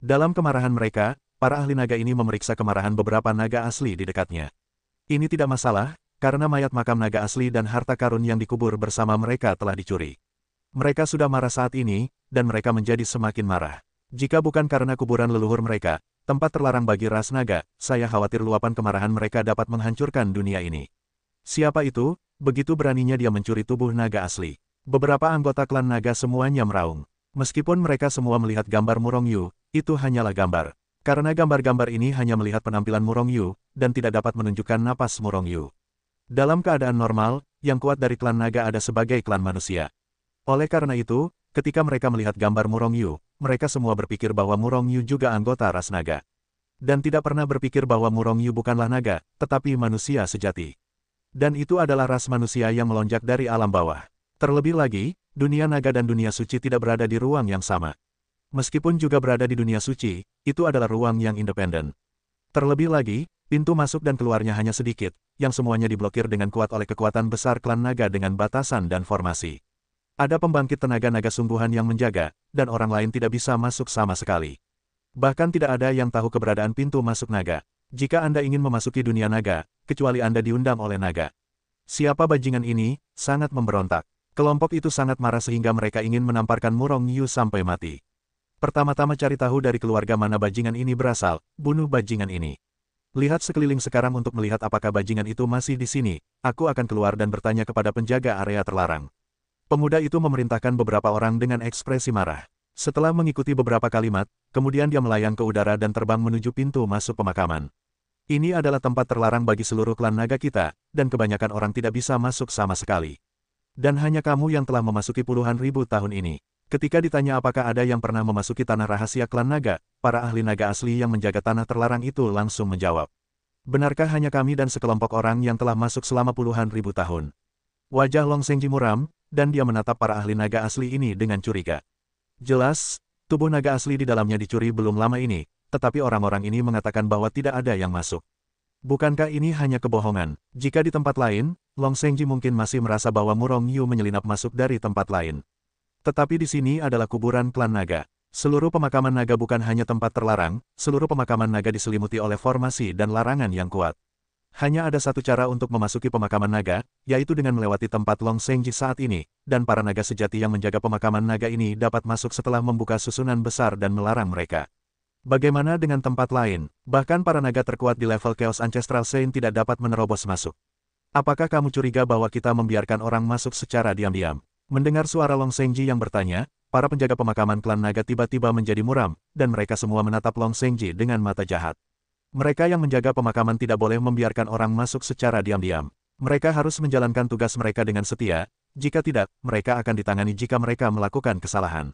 Dalam kemarahan mereka, para ahli naga ini memeriksa kemarahan beberapa naga asli di dekatnya. Ini tidak masalah, karena mayat makam naga asli dan harta karun yang dikubur bersama mereka telah dicuri. Mereka sudah marah saat ini, dan mereka menjadi semakin marah. Jika bukan karena kuburan leluhur mereka, tempat terlarang bagi ras naga, saya khawatir luapan kemarahan mereka dapat menghancurkan dunia ini. Siapa itu? Begitu beraninya dia mencuri tubuh naga asli. Beberapa anggota klan naga semuanya meraung. Meskipun mereka semua melihat gambar Murong Yu, itu hanyalah gambar. Karena gambar-gambar ini hanya melihat penampilan Murong Yu, dan tidak dapat menunjukkan napas Murong Yu. Dalam keadaan normal, yang kuat dari klan naga ada sebagai klan manusia. Oleh karena itu, ketika mereka melihat gambar Murong Yu, mereka semua berpikir bahwa Murong Yu juga anggota ras naga. Dan tidak pernah berpikir bahwa Murong Yu bukanlah naga, tetapi manusia sejati. Dan itu adalah ras manusia yang melonjak dari alam bawah. Terlebih lagi, dunia naga dan dunia suci tidak berada di ruang yang sama. Meskipun juga berada di dunia suci, itu adalah ruang yang independen. Terlebih lagi, pintu masuk dan keluarnya hanya sedikit, yang semuanya diblokir dengan kuat oleh kekuatan besar klan naga dengan batasan dan formasi. Ada pembangkit tenaga naga sungguhan yang menjaga, dan orang lain tidak bisa masuk sama sekali. Bahkan tidak ada yang tahu keberadaan pintu masuk naga. Jika Anda ingin memasuki dunia naga, kecuali Anda diundang oleh naga. Siapa bajingan ini? Sangat memberontak. Kelompok itu sangat marah sehingga mereka ingin menamparkan Murong Yu sampai mati. Pertama-tama cari tahu dari keluarga mana bajingan ini berasal, bunuh bajingan ini. Lihat sekeliling sekarang untuk melihat apakah bajingan itu masih di sini. Aku akan keluar dan bertanya kepada penjaga area terlarang. Pemuda itu memerintahkan beberapa orang dengan ekspresi marah. Setelah mengikuti beberapa kalimat, kemudian dia melayang ke udara dan terbang menuju pintu masuk pemakaman. Ini adalah tempat terlarang bagi seluruh klan naga kita, dan kebanyakan orang tidak bisa masuk sama sekali. Dan hanya kamu yang telah memasuki puluhan ribu tahun ini. Ketika ditanya apakah ada yang pernah memasuki tanah rahasia klan naga, para ahli naga asli yang menjaga tanah terlarang itu langsung menjawab. Benarkah hanya kami dan sekelompok orang yang telah masuk selama puluhan ribu tahun? Wajah Long Zhengji muram, dan dia menatap para ahli naga asli ini dengan curiga. Jelas, tubuh naga asli di dalamnya dicuri belum lama ini, tetapi orang-orang ini mengatakan bahwa tidak ada yang masuk. Bukankah ini hanya kebohongan? Jika di tempat lain, Long Zhengji mungkin masih merasa bahwa Murong Yu menyelinap masuk dari tempat lain. Tetapi di sini adalah kuburan klan naga. Seluruh pemakaman naga bukan hanya tempat terlarang, seluruh pemakaman naga diselimuti oleh formasi dan larangan yang kuat. Hanya ada satu cara untuk memasuki pemakaman naga, yaitu dengan melewati tempat Long Zhengji saat ini, dan para naga sejati yang menjaga pemakaman naga ini dapat masuk setelah membuka susunan besar dan melarang mereka. Bagaimana dengan tempat lain? Bahkan para naga terkuat di level Chaos Ancestral Saint tidak dapat menerobos masuk. Apakah kamu curiga bahwa kita membiarkan orang masuk secara diam-diam? Mendengar suara Long Zhengji yang bertanya, para penjaga pemakaman klan naga tiba-tiba menjadi muram, dan mereka semua menatap Long Zhengji dengan mata jahat. Mereka yang menjaga pemakaman tidak boleh membiarkan orang masuk secara diam-diam. Mereka harus menjalankan tugas mereka dengan setia, jika tidak, mereka akan ditangani jika mereka melakukan kesalahan.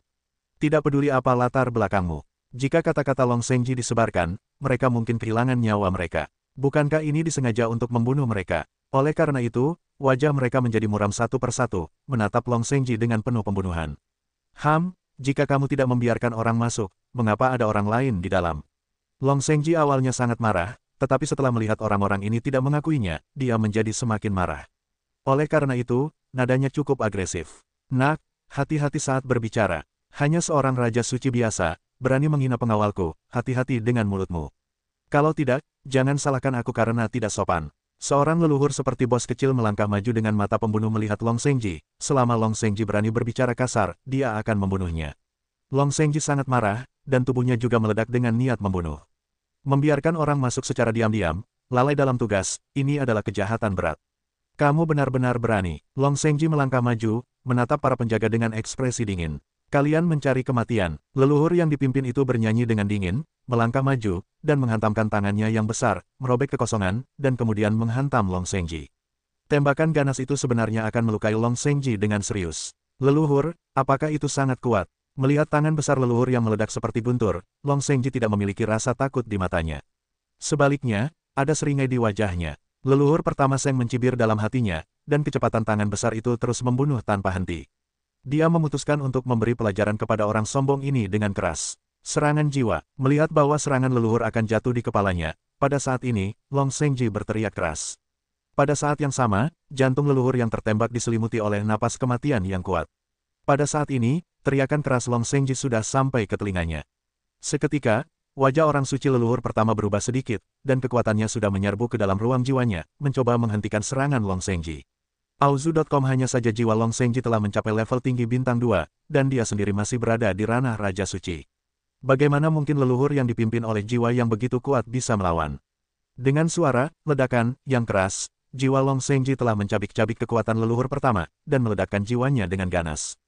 Tidak peduli apa latar belakangmu. Jika kata-kata Long Zhengji disebarkan, mereka mungkin kehilangan nyawa mereka. Bukankah ini disengaja untuk membunuh mereka? Oleh karena itu, wajah mereka menjadi muram satu persatu, menatap Long Zhengji dengan penuh pembunuhan. Jika kamu tidak membiarkan orang masuk, mengapa ada orang lain di dalam? Long Zhengji awalnya sangat marah, tetapi setelah melihat orang-orang ini tidak mengakuinya, dia menjadi semakin marah. Oleh karena itu, nadanya cukup agresif. Nak, hati-hati saat berbicara. Hanya seorang raja suci biasa, berani menghina pengawalku, hati-hati dengan mulutmu. Kalau tidak, jangan salahkan aku karena tidak sopan. Seorang leluhur seperti bos kecil melangkah maju dengan mata pembunuh melihat Long Zhengji. Selama Long Zhengji berani berbicara kasar, dia akan membunuhnya. Long Zhengji sangat marah, dan tubuhnya juga meledak dengan niat membunuh. Membiarkan orang masuk secara diam-diam, lalai dalam tugas, ini adalah kejahatan berat. Kamu benar-benar berani. Long Zhengji melangkah maju, menatap para penjaga dengan ekspresi dingin. Kalian mencari kematian. Leluhur yang dipimpin itu bernyanyi dengan dingin, melangkah maju, dan menghantamkan tangannya yang besar, merobek kekosongan, dan kemudian menghantam Long Zhengji. Tembakan ganas itu sebenarnya akan melukai Long Zhengji dengan serius. Leluhur, apakah itu sangat kuat? Melihat tangan besar leluhur yang meledak seperti guntur, Long Zhengji tidak memiliki rasa takut di matanya. Sebaliknya, ada seringai di wajahnya. Leluhur pertama Seng mencibir dalam hatinya, dan kecepatan tangan besar itu terus membunuh tanpa henti. Dia memutuskan untuk memberi pelajaran kepada orang sombong ini dengan keras. Serangan jiwa. Melihat bahwa serangan leluhur akan jatuh di kepalanya, pada saat ini, Long Zhengji berteriak keras. Pada saat yang sama, jantung leluhur yang tertembak diselimuti oleh napas kematian yang kuat. Pada saat ini, teriakan keras Long Zhengji sudah sampai ke telinganya. Seketika, wajah orang suci leluhur pertama berubah sedikit, dan kekuatannya sudah menyerbu ke dalam ruang jiwanya, mencoba menghentikan serangan Long Zhengji. Auzu.com hanya saja jiwa Long Zhengji telah mencapai level tinggi bintang 2, dan dia sendiri masih berada di ranah Raja Suci. Bagaimana mungkin leluhur yang dipimpin oleh jiwa yang begitu kuat bisa melawan? Dengan suara, ledakan, yang keras, jiwa Long Zhengji telah mencabik-cabik kekuatan leluhur pertama, dan meledakkan jiwanya dengan ganas.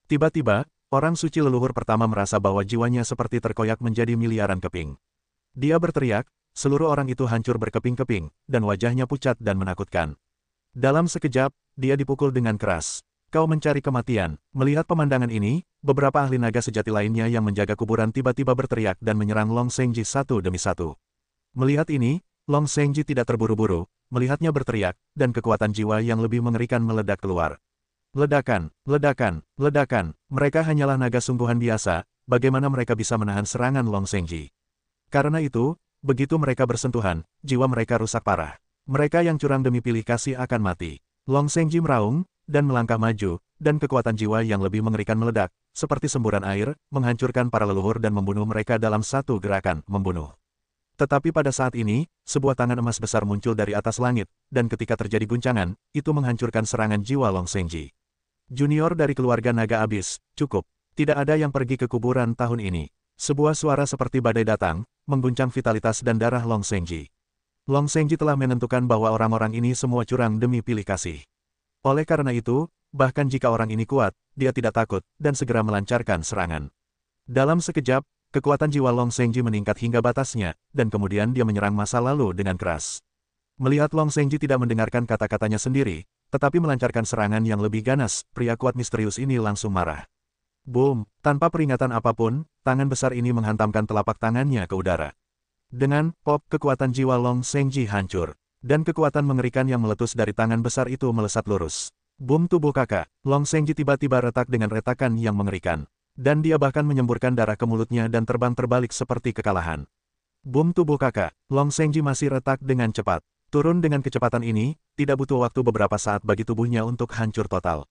Tiba-tiba, orang suci leluhur pertama merasa bahwa jiwanya seperti terkoyak menjadi miliaran keping. Dia berteriak, seluruh orang itu hancur berkeping-keping, dan wajahnya pucat dan menakutkan. Dalam sekejap, dia dipukul dengan keras. Kau mencari kematian. Melihat pemandangan ini, beberapa ahli naga sejati lainnya yang menjaga kuburan tiba-tiba berteriak dan menyerang Long Zhengji satu demi satu. Melihat ini, Long Zhengji tidak terburu-buru, melihatnya berteriak, dan kekuatan jiwa yang lebih mengerikan meledak keluar. Ledakan, ledakan, ledakan, mereka hanyalah naga sungguhan biasa, bagaimana mereka bisa menahan serangan Long Zhengji? Karena itu, begitu mereka bersentuhan, jiwa mereka rusak parah. Mereka yang curang demi pilih kasih akan mati. Long Zhengji meraung, dan melangkah maju, dan kekuatan jiwa yang lebih mengerikan meledak, seperti semburan air, menghancurkan para leluhur dan membunuh mereka dalam satu gerakan, membunuh. Tetapi pada saat ini, sebuah tangan emas besar muncul dari atas langit, dan ketika terjadi guncangan, itu menghancurkan serangan jiwa Long Zhengji. Junior dari keluarga naga abis, cukup. Tidak ada yang pergi ke kuburan tahun ini. Sebuah suara seperti badai datang, mengguncang vitalitas dan darah Long Zhengji. Long Zhengji telah menentukan bahwa orang-orang ini semua curang demi pilih kasih. Oleh karena itu, bahkan jika orang ini kuat, dia tidak takut, dan segera melancarkan serangan. Dalam sekejap, kekuatan jiwa Long Zhengji meningkat hingga batasnya, dan kemudian dia menyerang masa lalu dengan keras. Melihat Long Zhengji tidak mendengarkan kata-katanya sendiri, tetapi melancarkan serangan yang lebih ganas, pria kuat misterius ini langsung marah. Boom! Tanpa peringatan apapun, tangan besar ini menghantamkan telapak tangannya ke udara. Dengan pop, kekuatan jiwa Long Zhengji hancur. Dan kekuatan mengerikan yang meletus dari tangan besar itu melesat lurus. Boom! Tubuh kakak, Long Zhengji tiba-tiba retak dengan retakan yang mengerikan. Dan dia bahkan menyemburkan darah ke mulutnya dan terbang terbalik seperti kekalahan. Boom! Tubuh kakak, Long Zhengji masih retak dengan cepat. Turun dengan kecepatan ini, tidak butuh waktu beberapa saat bagi tubuhnya untuk hancur total.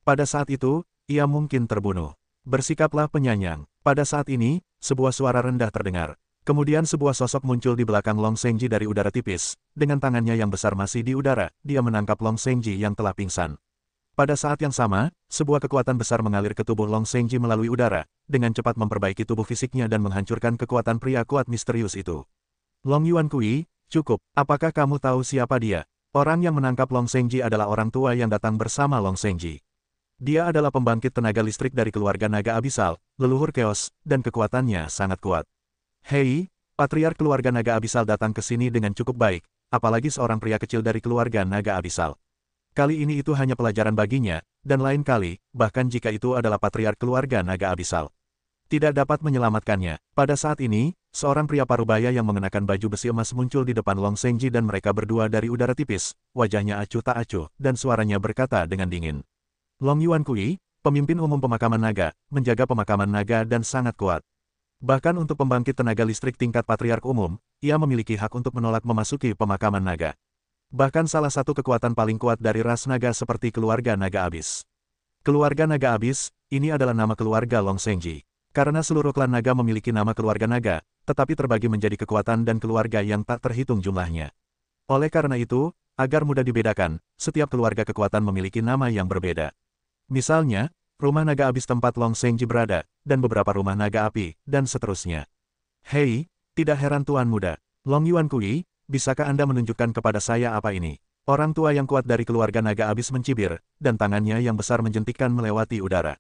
Pada saat itu, ia mungkin terbunuh. Bersikaplah penyayang. Pada saat ini, sebuah suara rendah terdengar. Kemudian sebuah sosok muncul di belakang Long Zhengji dari udara tipis. Dengan tangannya yang besar masih di udara, dia menangkap Long Zhengji yang telah pingsan. Pada saat yang sama, sebuah kekuatan besar mengalir ke tubuh Long Zhengji melalui udara, dengan cepat memperbaiki tubuh fisiknya dan menghancurkan kekuatan pria kuat misterius itu. Long Yuankui, cukup, apakah kamu tahu siapa dia? Orang yang menangkap Long Zhengji adalah orang tua yang datang bersama Long Zhengji. Dia adalah pembangkit tenaga listrik dari keluarga naga abisal, leluhur Chaos, dan kekuatannya sangat kuat. Hei, patriark keluarga naga abisal datang ke sini dengan cukup baik, apalagi seorang pria kecil dari keluarga naga abisal. Kali ini itu hanya pelajaran baginya, dan lain kali, bahkan jika itu adalah patriark keluarga naga abisal, tidak dapat menyelamatkannya. Pada saat ini, seorang pria parubaya yang mengenakan baju besi emas muncul di depan Long Zhengji dan mereka berdua dari udara tipis, wajahnya acuh tak acuh, dan suaranya berkata dengan dingin. Long Yuankui, pemimpin umum pemakaman naga, menjaga pemakaman naga dan sangat kuat. Bahkan untuk pembangkit tenaga listrik tingkat patriark umum, ia memiliki hak untuk menolak memasuki pemakaman naga. Bahkan salah satu kekuatan paling kuat dari ras naga seperti keluarga naga abis. Keluarga naga abis, ini adalah nama keluarga Long Zhengji. Karena seluruh klan naga memiliki nama keluarga naga, tetapi terbagi menjadi kekuatan dan keluarga yang tak terhitung jumlahnya. Oleh karena itu, agar mudah dibedakan, setiap keluarga kekuatan memiliki nama yang berbeda. Misalnya, rumah naga abis tempat Long Zhengji berada, dan beberapa rumah naga api, dan seterusnya. Hei, tidak heran Tuan Muda. Long Yuankui, bisakah Anda menunjukkan kepada saya apa ini? Orang tua yang kuat dari keluarga naga abis mencibir, dan tangannya yang besar menjentikkan melewati udara.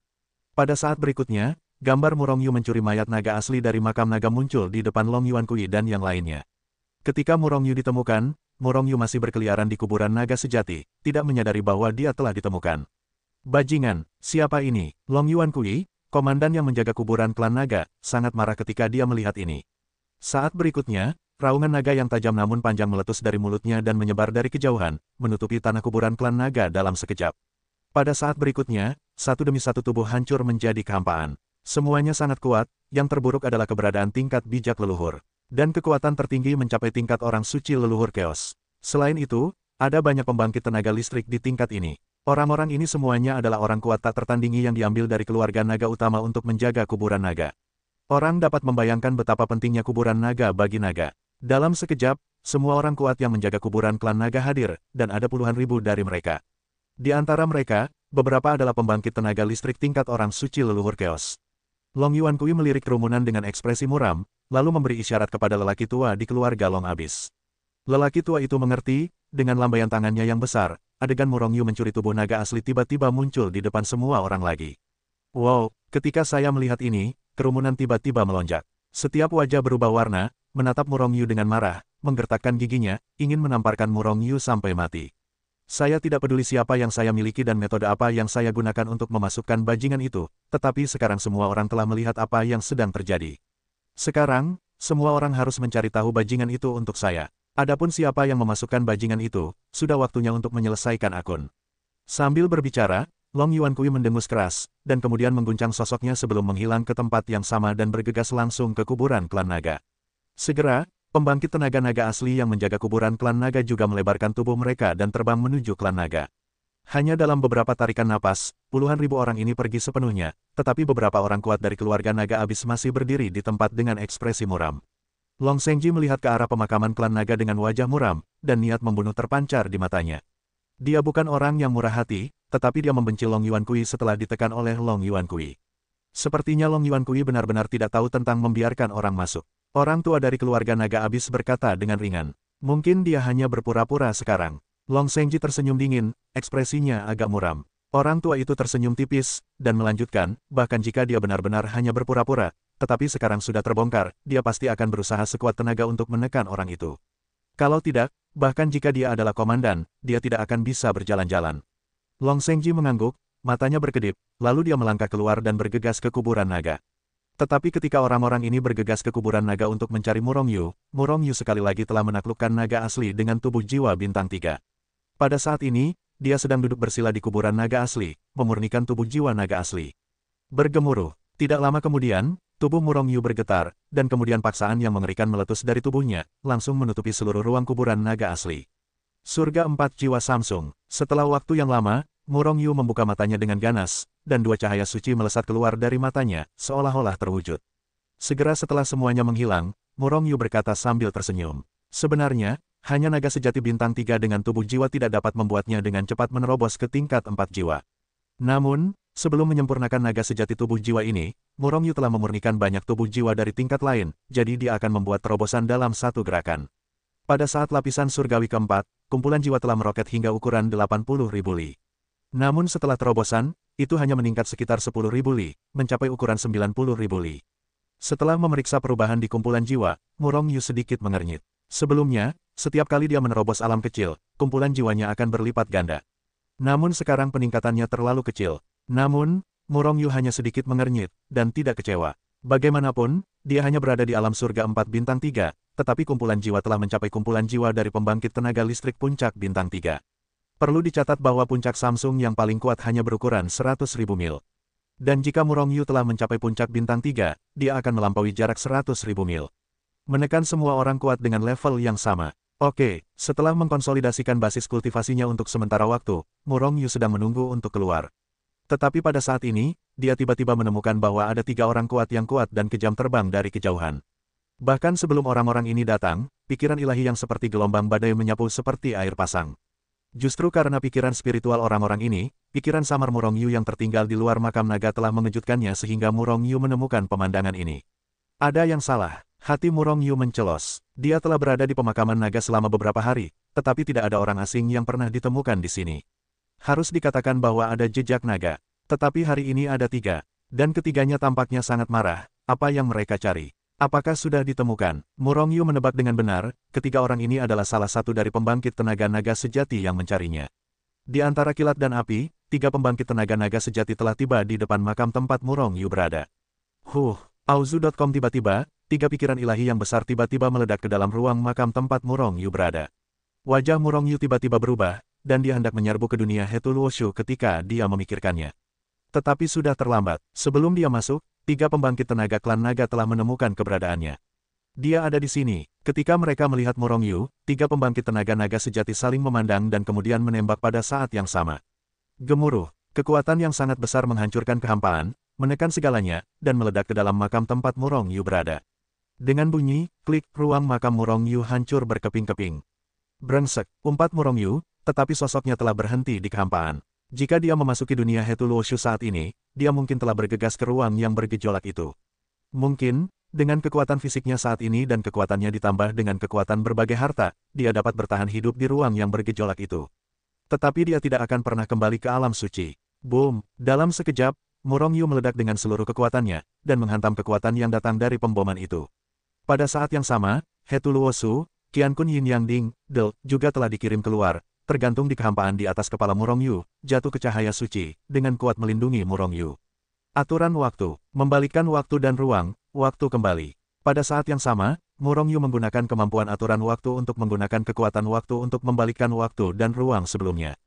Pada saat berikutnya, gambar Murongyu mencuri mayat naga asli dari makam naga muncul di depan Long Yuankui dan yang lainnya. Ketika Murongyu ditemukan, Murongyu masih berkeliaran di kuburan naga sejati, tidak menyadari bahwa dia telah ditemukan. Bajingan, siapa ini? Long Yuankui, komandan yang menjaga kuburan klan naga, sangat marah ketika dia melihat ini. Saat berikutnya, raungan naga yang tajam namun panjang meletus dari mulutnya dan menyebar dari kejauhan, menutupi tanah kuburan klan naga dalam sekejap. Pada saat berikutnya, satu demi satu tubuh hancur menjadi kehampaan. Semuanya sangat kuat, yang terburuk adalah keberadaan tingkat bijak leluhur. Dan kekuatan tertinggi mencapai tingkat orang suci leluhur Chaos. Selain itu, ada banyak pembangkit tenaga listrik di tingkat ini. Orang-orang ini semuanya adalah orang kuat tak tertandingi yang diambil dari keluarga naga utama untuk menjaga kuburan naga. Orang dapat membayangkan betapa pentingnya kuburan naga bagi naga. Dalam sekejap, semua orang kuat yang menjaga kuburan klan naga hadir, dan ada puluhan ribu dari mereka. Di antara mereka, beberapa adalah pembangkit tenaga listrik tingkat orang suci leluhur Chaos. Long Yuankui melirik kerumunan dengan ekspresi muram, lalu memberi isyarat kepada lelaki tua di keluarga Long Abyss. Lelaki tua itu mengerti, dengan lambaian tangannya yang besar, adegan Murong Yu mencuri tubuh naga asli tiba-tiba muncul di depan semua orang lagi. Wow, ketika saya melihat ini, kerumunan tiba-tiba melonjak. Setiap wajah berubah warna, menatap Murong Yu dengan marah, menggertakkan giginya, ingin menamparkan Murong Yu sampai mati. Saya tidak peduli siapa yang saya miliki dan metode apa yang saya gunakan untuk memasukkan bajingan itu, tetapi sekarang semua orang telah melihat apa yang sedang terjadi. Sekarang, semua orang harus mencari tahu bajingan itu untuk saya. Adapun siapa yang memasukkan bajingan itu, sudah waktunya untuk menyelesaikan akun. Sambil berbicara, Long Yuankui mendengus keras, dan kemudian mengguncang sosoknya sebelum menghilang ke tempat yang sama dan bergegas langsung ke kuburan klan naga. Segera, pembangkit tenaga naga asli yang menjaga kuburan klan naga juga melebarkan tubuh mereka dan terbang menuju klan naga. Hanya dalam beberapa tarikan napas, puluhan ribu orang ini pergi sepenuhnya, tetapi beberapa orang kuat dari keluarga naga abis masih berdiri di tempat dengan ekspresi muram. Long Shengji melihat ke arah pemakaman klan naga dengan wajah muram, dan niat membunuh terpancar di matanya. Dia bukan orang yang murah hati, tetapi dia membenci Long Yuankui setelah ditekan oleh Long Yuankui. Sepertinya Long Yuankui benar-benar tidak tahu tentang membiarkan orang masuk. Orang tua dari keluarga naga abis berkata dengan ringan. Mungkin dia hanya berpura-pura sekarang. Long Shengji tersenyum dingin, ekspresinya agak muram. Orang tua itu tersenyum tipis, dan melanjutkan, bahkan jika dia benar-benar hanya berpura-pura, tetapi sekarang sudah terbongkar, dia pasti akan berusaha sekuat tenaga untuk menekan orang itu. Kalau tidak, bahkan jika dia adalah komandan, dia tidak akan bisa berjalan-jalan. Long Shengji mengangguk, matanya berkedip, lalu dia melangkah keluar dan bergegas ke kuburan naga. Tetapi ketika orang-orang ini bergegas ke kuburan naga untuk mencari Murong Yu sekali lagi telah menaklukkan naga asli dengan tubuh jiwa bintang 3. Pada saat ini, dia sedang duduk bersila di kuburan naga asli, memurnikan tubuh jiwa naga asli. Bergemuruh, tidak lama kemudian, tubuh Murong Yu bergetar, dan kemudian paksaan yang mengerikan meletus dari tubuhnya, langsung menutupi seluruh ruang kuburan naga asli. Surga 4 jiwa Samsung. Setelah waktu yang lama, Murong Yu membuka matanya dengan ganas, dan dua cahaya suci melesat keluar dari matanya, seolah-olah terwujud. Segera setelah semuanya menghilang, Murong Yu berkata sambil tersenyum. Sebenarnya, hanya naga sejati bintang 3 dengan tubuh jiwa tidak dapat membuatnya dengan cepat menerobos ke tingkat 4 jiwa. Namun, sebelum menyempurnakan naga sejati tubuh jiwa ini, Murong Yu telah memurnikan banyak tubuh jiwa dari tingkat lain, jadi dia akan membuat terobosan dalam satu gerakan. Pada saat lapisan surgawi keempat, kumpulan jiwa telah meroket hingga ukuran 80.000 li. Namun setelah terobosan, itu hanya meningkat sekitar 10.000 li, mencapai ukuran 90.000 li. Setelah memeriksa perubahan di kumpulan jiwa, Murong Yu sedikit mengernyit. Sebelumnya, setiap kali dia menerobos alam kecil, kumpulan jiwanya akan berlipat ganda. Namun sekarang peningkatannya terlalu kecil. Namun, Murong Yu hanya sedikit mengernyit, dan tidak kecewa. Bagaimanapun, dia hanya berada di alam surga 4 bintang 3, tetapi kumpulan jiwa telah mencapai kumpulan jiwa dari pembangkit tenaga listrik puncak bintang 3. Perlu dicatat bahwa puncak Samsung yang paling kuat hanya berukuran 100.000 mil. Dan jika Murong Yu telah mencapai puncak bintang 3, dia akan melampaui jarak 100.000 mil. Menekan semua orang kuat dengan level yang sama. Oke, setelah mengkonsolidasikan basis kultivasinya untuk sementara waktu, Murong Yu sedang menunggu untuk keluar. Tetapi pada saat ini, dia tiba-tiba menemukan bahwa ada 3 orang kuat yang kuat dan kejam terbang dari kejauhan. Bahkan sebelum orang-orang ini datang, pikiran ilahi yang seperti gelombang badai menyapu seperti air pasang. Justru karena pikiran spiritual orang-orang ini, pikiran samar Murong Yu yang tertinggal di luar makam naga telah mengejutkannya sehingga Murong Yu menemukan pemandangan ini. Ada yang salah, hati Murong Yu mencelos. Dia telah berada di pemakaman naga selama beberapa hari, tetapi tidak ada orang asing yang pernah ditemukan di sini. Harus dikatakan bahwa ada jejak naga. Tetapi hari ini ada 3, dan ketiganya tampaknya sangat marah. Apa yang mereka cari? Apakah sudah ditemukan? Murong Yu menebak dengan benar, ketiga orang ini adalah salah satu dari pembangkit tenaga naga sejati yang mencarinya. Di antara kilat dan api, 3 pembangkit tenaga naga sejati telah tiba di depan makam tempat Murong Yu berada. Auzu.com tiba-tiba, 3 pikiran ilahi yang besar tiba-tiba meledak ke dalam ruang makam tempat Murong Yu berada. Wajah Murong Yu tiba-tiba berubah, dan dia hendak menyerbu ke dunia Hetul Wushu ketika dia memikirkannya. Tetapi sudah terlambat. Sebelum dia masuk, 3 pembangkit tenaga klan naga telah menemukan keberadaannya. Dia ada di sini. Ketika mereka melihat Murong Yu, 3 pembangkit tenaga naga sejati saling memandang dan kemudian menembak pada saat yang sama. Gemuruh. Kekuatan yang sangat besar menghancurkan kehampaan, menekan segalanya, dan meledak ke dalam makam tempat Murong Yu berada. Dengan bunyi, klik, ruang makam Murong Yu hancur berkeping-keping. Brengsek, umpat Murong Yu, tetapi sosoknya telah berhenti di kehampaan. Jika dia memasuki dunia Hetu Luoshu saat ini, dia mungkin telah bergegas ke ruang yang bergejolak itu. Mungkin, dengan kekuatan fisiknya saat ini dan kekuatannya ditambah dengan kekuatan berbagai harta, dia dapat bertahan hidup di ruang yang bergejolak itu. Tetapi dia tidak akan pernah kembali ke alam suci. Boom! Dalam sekejap, Murong Yu meledak dengan seluruh kekuatannya, dan menghantam kekuatan yang datang dari pemboman itu. Pada saat yang sama, Hetu Luoshu, Qiankun Yin Yang Ding, Del, juga telah dikirim keluar, tergantung di kehampaan di atas kepala Murong Yu, jatuh ke cahaya suci, dengan kuat melindungi Murong Yu. Aturan waktu, membalikkan waktu dan ruang, waktu kembali. Pada saat yang sama, Murong Yu menggunakan kemampuan aturan waktu untuk menggunakan kekuatan waktu untuk membalikkan waktu dan ruang sebelumnya.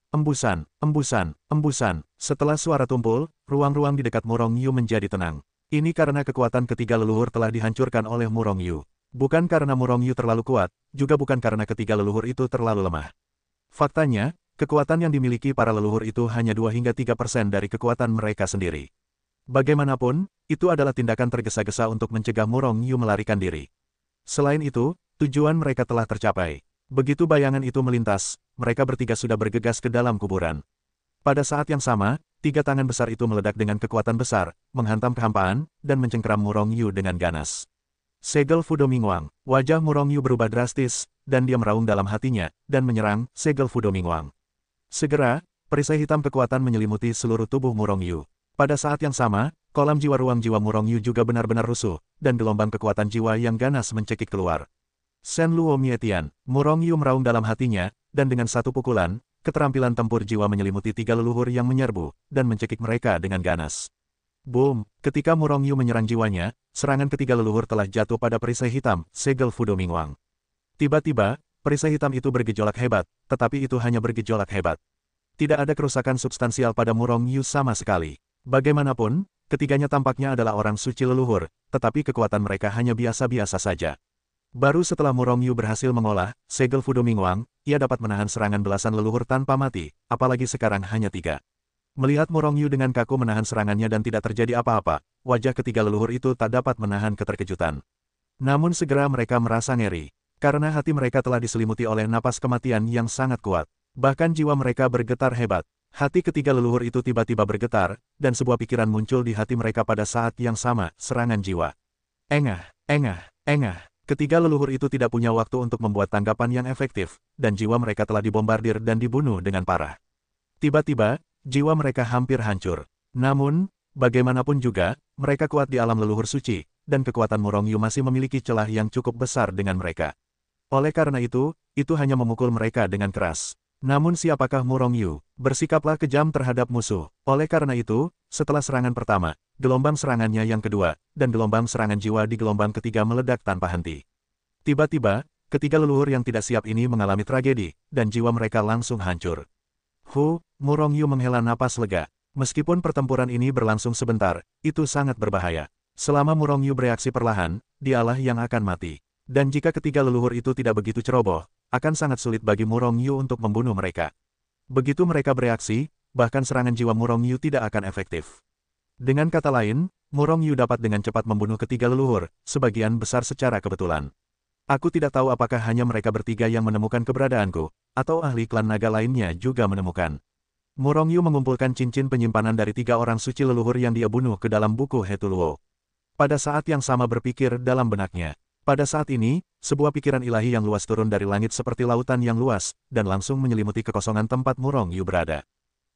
Embusan, embusan, embusan. Setelah suara tumpul, ruang-ruang di dekat Murong Yu menjadi tenang. Ini karena kekuatan ketiga leluhur telah dihancurkan oleh Murong Yu. Bukan karena Murong Yu terlalu kuat, juga bukan karena ketiga leluhur itu terlalu lemah. Faktanya, kekuatan yang dimiliki para leluhur itu hanya 2 hingga 3% dari kekuatan mereka sendiri. Bagaimanapun, itu adalah tindakan tergesa-gesa untuk mencegah Murong Yu melarikan diri. Selain itu, tujuan mereka telah tercapai. Begitu bayangan itu melintas, mereka bertiga sudah bergegas ke dalam kuburan. Pada saat yang sama, 3 tangan besar itu meledak dengan kekuatan besar, menghantam kehampaan, dan mencengkeram Murong Yu dengan ganas. Segel Fudo Mingwang. Wajah Murong Yu berubah drastis, dan dia meraung dalam hatinya, dan menyerang Segel Fudo Mingwang. Segera, perisai hitam kekuatan menyelimuti seluruh tubuh Murong Yu. Pada saat yang sama, kolam jiwa ruang jiwa Murong Yu juga benar-benar rusuh, dan gelombang kekuatan jiwa yang ganas mencekik keluar. Shen Luo Mietian. Murong Yu meraung dalam hatinya, dan dengan satu pukulan, keterampilan tempur jiwa menyelimuti 3 leluhur yang menyerbu, dan mencekik mereka dengan ganas. Boom! Ketika Murong Yu menyerang jiwanya, serangan ketiga leluhur telah jatuh pada perisai hitam, Segel Fudo Mingwang. Tiba-tiba, perisai hitam itu bergejolak hebat, tetapi itu hanya bergejolak hebat. Tidak ada kerusakan substansial pada Murong Yu sama sekali. Bagaimanapun, ketiganya tampaknya adalah orang suci leluhur, tetapi kekuatan mereka hanya biasa-biasa saja. Baru setelah Murong Yu berhasil mengolah Segel Fudo Mingwang, ia dapat menahan serangan belasan leluhur tanpa mati, apalagi sekarang hanya 3. Melihat Murong Yu dengan kaku menahan serangannya dan tidak terjadi apa-apa, wajah ketiga leluhur itu tak dapat menahan keterkejutan. Namun segera mereka merasa ngeri, karena hati mereka telah diselimuti oleh napas kematian yang sangat kuat. Bahkan jiwa mereka bergetar hebat. Hati ketiga leluhur itu tiba-tiba bergetar, dan sebuah pikiran muncul di hati mereka pada saat yang sama, serangan jiwa. Engah, engah, engah. Ketiga leluhur itu tidak punya waktu untuk membuat tanggapan yang efektif, dan jiwa mereka telah dibombardir dan dibunuh dengan parah. Tiba-tiba, jiwa mereka hampir hancur. Namun, bagaimanapun juga, mereka kuat di alam leluhur suci, dan kekuatan Murong Yu masih memiliki celah yang cukup besar dengan mereka. Oleh karena itu hanya memukul mereka dengan keras. Namun siapakah Murong Yu? Bersikaplah kejam terhadap musuh. Oleh karena itu, setelah serangan pertama, gelombang serangannya yang kedua, dan gelombang serangan jiwa di gelombang ketiga meledak tanpa henti. Tiba-tiba, ketiga leluhur yang tidak siap ini mengalami tragedi, dan jiwa mereka langsung hancur. Murong Yu menghela napas lega. Meskipun pertempuran ini berlangsung sebentar, itu sangat berbahaya. Selama Murong Yu bereaksi perlahan, dialah yang akan mati. Dan jika ketiga leluhur itu tidak begitu ceroboh, akan sangat sulit bagi Murong Yu untuk membunuh mereka. Begitu mereka bereaksi, bahkan serangan jiwa Murong Yu tidak akan efektif. Dengan kata lain, Murong Yu dapat dengan cepat membunuh ketiga leluhur, sebagian besar secara kebetulan. Aku tidak tahu apakah hanya mereka bertiga yang menemukan keberadaanku, atau ahli klan naga lainnya juga menemukan. Murong Yu mengumpulkan cincin penyimpanan dari 3 orang suci leluhur yang dia bunuh ke dalam buku Hetu Luo. Pada saat yang sama berpikir dalam benaknya. Pada saat ini, sebuah pikiran ilahi yang luas turun dari langit seperti lautan yang luas, dan langsung menyelimuti kekosongan tempat Murong Yu berada.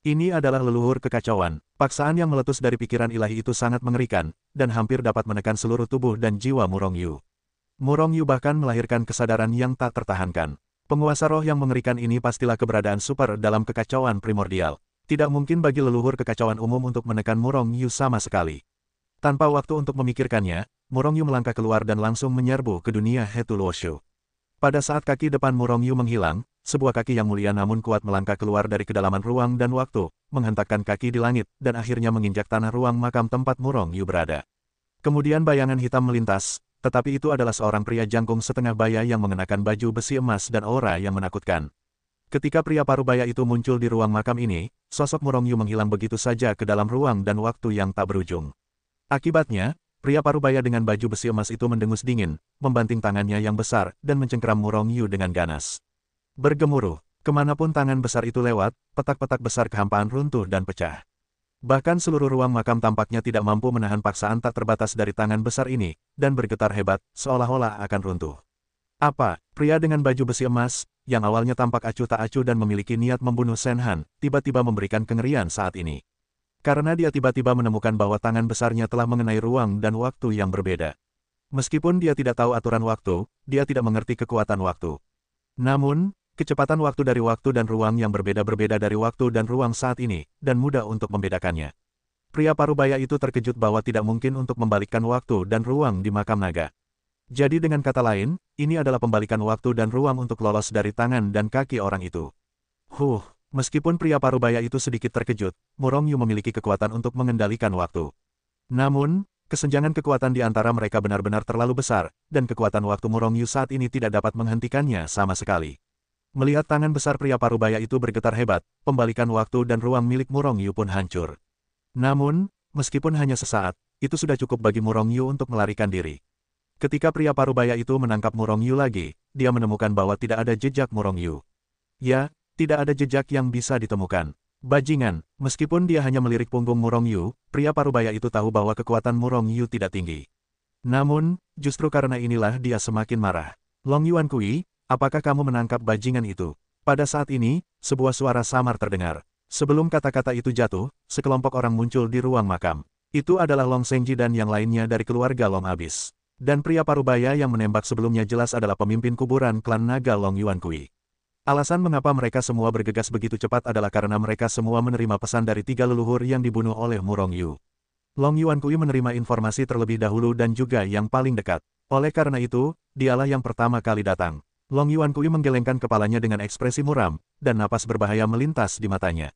Ini adalah leluhur kekacauan. Paksaan yang meletus dari pikiran ilahi itu sangat mengerikan, dan hampir dapat menekan seluruh tubuh dan jiwa Murong Yu. Murong Yu bahkan melahirkan kesadaran yang tak tertahankan. Penguasa roh yang mengerikan ini pastilah keberadaan super dalam kekacauan primordial. Tidak mungkin bagi leluhur kekacauan umum untuk menekan Murong Yu sama sekali. Tanpa waktu untuk memikirkannya, Murong Yu melangkah keluar dan langsung menyerbu ke dunia Hetu Luoshu. Pada saat kaki depan Murong Yu menghilang, sebuah kaki yang mulia namun kuat melangkah keluar dari kedalaman ruang dan waktu, menghentakkan kaki di langit, dan akhirnya menginjak tanah ruang makam tempat Murong Yu berada. Kemudian bayangan hitam melintas, tetapi itu adalah seorang pria jangkung setengah baya yang mengenakan baju besi emas dan aura yang menakutkan. Ketika pria parubaya itu muncul di ruang makam ini, sosok Murongyu menghilang begitu saja ke dalam ruang dan waktu yang tak berujung. Akibatnya, pria parubaya dengan baju besi emas itu mendengus dingin, membanting tangannya yang besar, dan mencengkeram Murongyu dengan ganas. Bergemuruh, kemanapun tangan besar itu lewat, petak-petak besar kehampaan runtuh dan pecah. Bahkan seluruh ruang makam tampaknya tidak mampu menahan paksaan tak terbatas dari tangan besar ini, dan bergetar hebat, seolah-olah akan runtuh. Apa, pria dengan baju besi emas, yang awalnya tampak acuh tak acuh dan memiliki niat membunuh Shen-Han, tiba-tiba memberikan kengerian saat ini. Karena dia tiba-tiba menemukan bahwa tangan besarnya telah mengenai ruang dan waktu yang berbeda. Meskipun dia tidak tahu aturan waktu, dia tidak mengerti kekuatan waktu. Namun, kecepatan waktu dari waktu dan ruang yang berbeda-berbeda dari waktu dan ruang saat ini, dan mudah untuk membedakannya. Pria parubaya itu terkejut bahwa tidak mungkin untuk membalikkan waktu dan ruang di makam naga. Jadi dengan kata lain, ini adalah pembalikan waktu dan ruang untuk lolos dari tangan dan kaki orang itu. Meskipun pria parubaya itu sedikit terkejut, Murongyu memiliki kekuatan untuk mengendalikan waktu. Namun, kesenjangan kekuatan di antara mereka benar-benar terlalu besar, dan kekuatan waktu Murongyu saat ini tidak dapat menghentikannya sama sekali. Melihat tangan besar pria parubaya itu bergetar hebat, pembalikan waktu dan ruang milik Murongyu pun hancur. Namun, meskipun hanya sesaat, itu sudah cukup bagi Murongyu untuk melarikan diri. Ketika pria parubaya itu menangkap Murongyu lagi, dia menemukan bahwa tidak ada jejak Murongyu. Ya, tidak ada jejak yang bisa ditemukan. Bajingan, meskipun dia hanya melirik punggung Murongyu, pria parubaya itu tahu bahwa kekuatan Murongyu tidak tinggi. Namun, justru karena inilah dia semakin marah. Long Yuankui, apakah kamu menangkap bajingan itu? Pada saat ini, sebuah suara samar terdengar. Sebelum kata-kata itu jatuh, sekelompok orang muncul di ruang makam. Itu adalah Long Zhenji dan yang lainnya dari keluarga Long Abyss. Dan pria parubaya yang menembak sebelumnya jelas adalah pemimpin kuburan klan naga Long Yuankui. Alasan mengapa mereka semua bergegas begitu cepat adalah karena mereka semua menerima pesan dari 3 leluhur yang dibunuh oleh Murongyu. Long Yuankui menerima informasi terlebih dahulu dan juga yang paling dekat. Oleh karena itu, dialah yang pertama kali datang. Long Yuankui menggelengkan kepalanya dengan ekspresi muram, dan napas berbahaya melintas di matanya.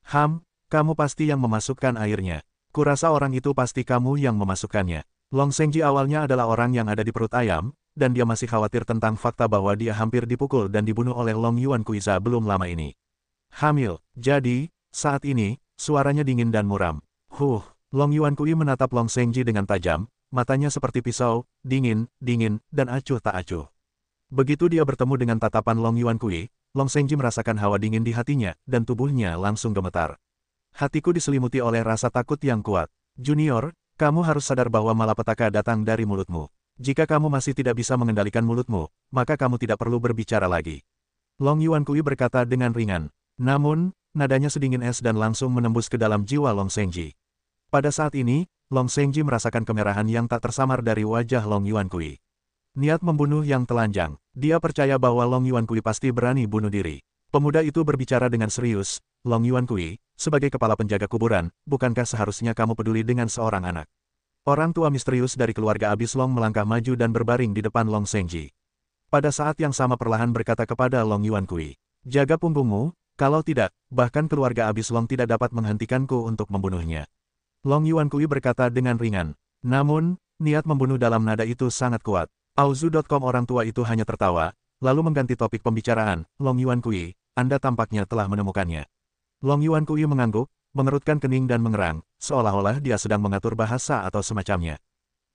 Kamu pasti yang memasukkan airnya. Kurasa orang itu pasti kamu yang memasukkannya. Long Zhenji awalnya adalah orang yang ada di perut ayam, dan dia masih khawatir tentang fakta bahwa dia hampir dipukul dan dibunuh oleh Long Yuankui belum lama ini. Jadi, saat ini, suaranya dingin dan muram. Long Yuankui menatap Long Zhenji dengan tajam, matanya seperti pisau, dingin, dan acuh tak acuh. Begitu dia bertemu dengan tatapan Long Yuankui, Long Zhenji merasakan hawa dingin di hatinya, dan tubuhnya langsung gemetar. Hatiku diselimuti oleh rasa takut yang kuat. Junior, kamu harus sadar bahwa malapetaka datang dari mulutmu. Jika kamu masih tidak bisa mengendalikan mulutmu, maka kamu tidak perlu berbicara lagi. Long Yuankui berkata dengan ringan. Namun, nadanya sedingin es dan langsung menembus ke dalam jiwa Long Zhenji. Pada saat ini, Long Zhenji merasakan kemerahan yang tak tersamar dari wajah Long Yuankui. Niat membunuh yang telanjang. Dia percaya bahwa Long Yuankui pasti berani bunuh diri. Pemuda itu berbicara dengan serius. Long Yuankui, sebagai kepala penjaga kuburan, bukankah seharusnya kamu peduli dengan seorang anak? Orang tua misterius dari keluarga Abyss Long melangkah maju dan berbaring di depan Long Zhenji. Pada saat yang sama perlahan berkata kepada Long Yuankui, jaga punggungmu, kalau tidak, bahkan keluarga Abyss Long tidak dapat menghentikanku untuk membunuhnya. Long Yuankui berkata dengan ringan. Namun, niat membunuh dalam nada itu sangat kuat. Auzu.com orang tua itu hanya tertawa, lalu mengganti topik pembicaraan. Long Yuankui, Anda tampaknya telah menemukannya. Long Yuankui mengangguk, mengerutkan kening dan mengerang, seolah-olah dia sedang mengatur bahasa atau semacamnya.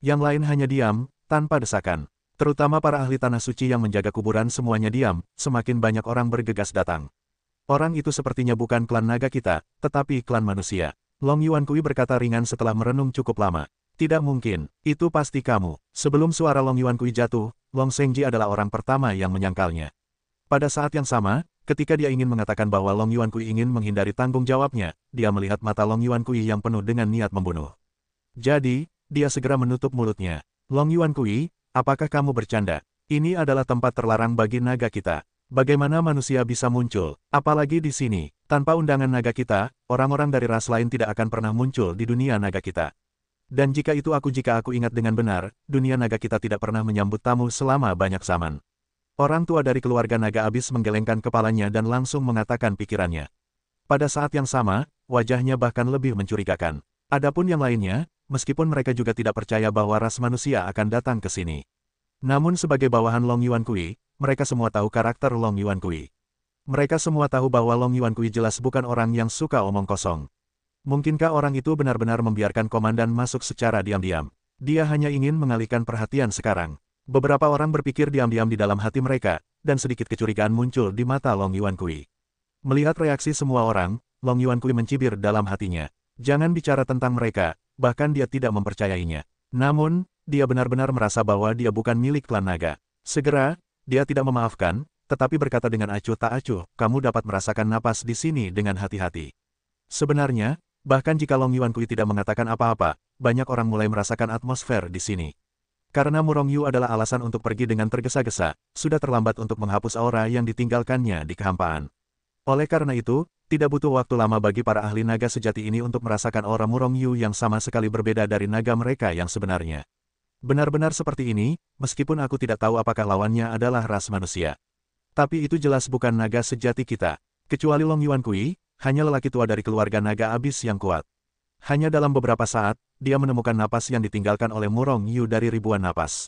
Yang lain hanya diam, tanpa desakan. Terutama para ahli tanah suci yang menjaga kuburan semuanya diam, semakin banyak orang bergegas datang. Orang itu sepertinya bukan klan naga kita, tetapi klan manusia. Long Yuankui berkata ringan setelah merenung cukup lama. Tidak mungkin, itu pasti kamu. Sebelum suara Long Yuankui jatuh, Long Zhenji adalah orang pertama yang menyangkalnya. Pada saat yang sama, ketika dia ingin mengatakan bahwa Long Yuankui ingin menghindari tanggung jawabnya, dia melihat mata Long Yuankui yang penuh dengan niat membunuh. Jadi, dia segera menutup mulutnya. Long Yuankui, apakah kamu bercanda? Ini adalah tempat terlarang bagi naga kita. Bagaimana manusia bisa muncul, apalagi di sini? Tanpa undangan naga kita, orang-orang dari ras lain tidak akan pernah muncul di dunia naga kita. Dan jika aku ingat dengan benar, dunia naga kita tidak pernah menyambut tamu selama banyak zaman. Orang tua dari keluarga naga Abyss menggelengkan kepalanya dan langsung mengatakan pikirannya. Pada saat yang sama, wajahnya bahkan lebih mencurigakan. Adapun yang lainnya, meskipun mereka juga tidak percaya bahwa ras manusia akan datang ke sini. Namun sebagai bawahan Long Yuankui, mereka semua tahu karakter Long Yuankui. Mereka semua tahu bahwa Long Yuankui jelas bukan orang yang suka omong kosong. Mungkinkah orang itu benar-benar membiarkan komandan masuk secara diam-diam? Dia hanya ingin mengalihkan perhatian sekarang. Beberapa orang berpikir diam-diam di dalam hati mereka, dan sedikit kecurigaan muncul di mata Long Yuankui. Melihat reaksi semua orang, Long Yuankui mencibir dalam hatinya. Jangan bicara tentang mereka, bahkan dia tidak mempercayainya. Namun, dia benar-benar merasa bahwa dia bukan milik klan naga. Segera, dia tidak memaafkan, tetapi berkata dengan acuh tak acuh, kamu dapat merasakan napas di sini dengan hati-hati. Sebenarnya, bahkan jika Long Yuankui tidak mengatakan apa-apa, banyak orang mulai merasakan atmosfer di sini. Karena Murong Yu adalah alasan untuk pergi dengan tergesa-gesa, sudah terlambat untuk menghapus aura yang ditinggalkannya di kehampaan. Oleh karena itu, tidak butuh waktu lama bagi para ahli naga sejati ini untuk merasakan aura Murong Yu yang sama sekali berbeda dari naga mereka yang sebenarnya. Benar-benar seperti ini, meskipun aku tidak tahu apakah lawannya adalah ras manusia. Tapi itu jelas bukan naga sejati kita. Kecuali Long Yuankui, hanya lelaki tua dari keluarga naga abis yang kuat. Hanya dalam beberapa saat, dia menemukan napas yang ditinggalkan oleh Murong Yu dari ribuan napas.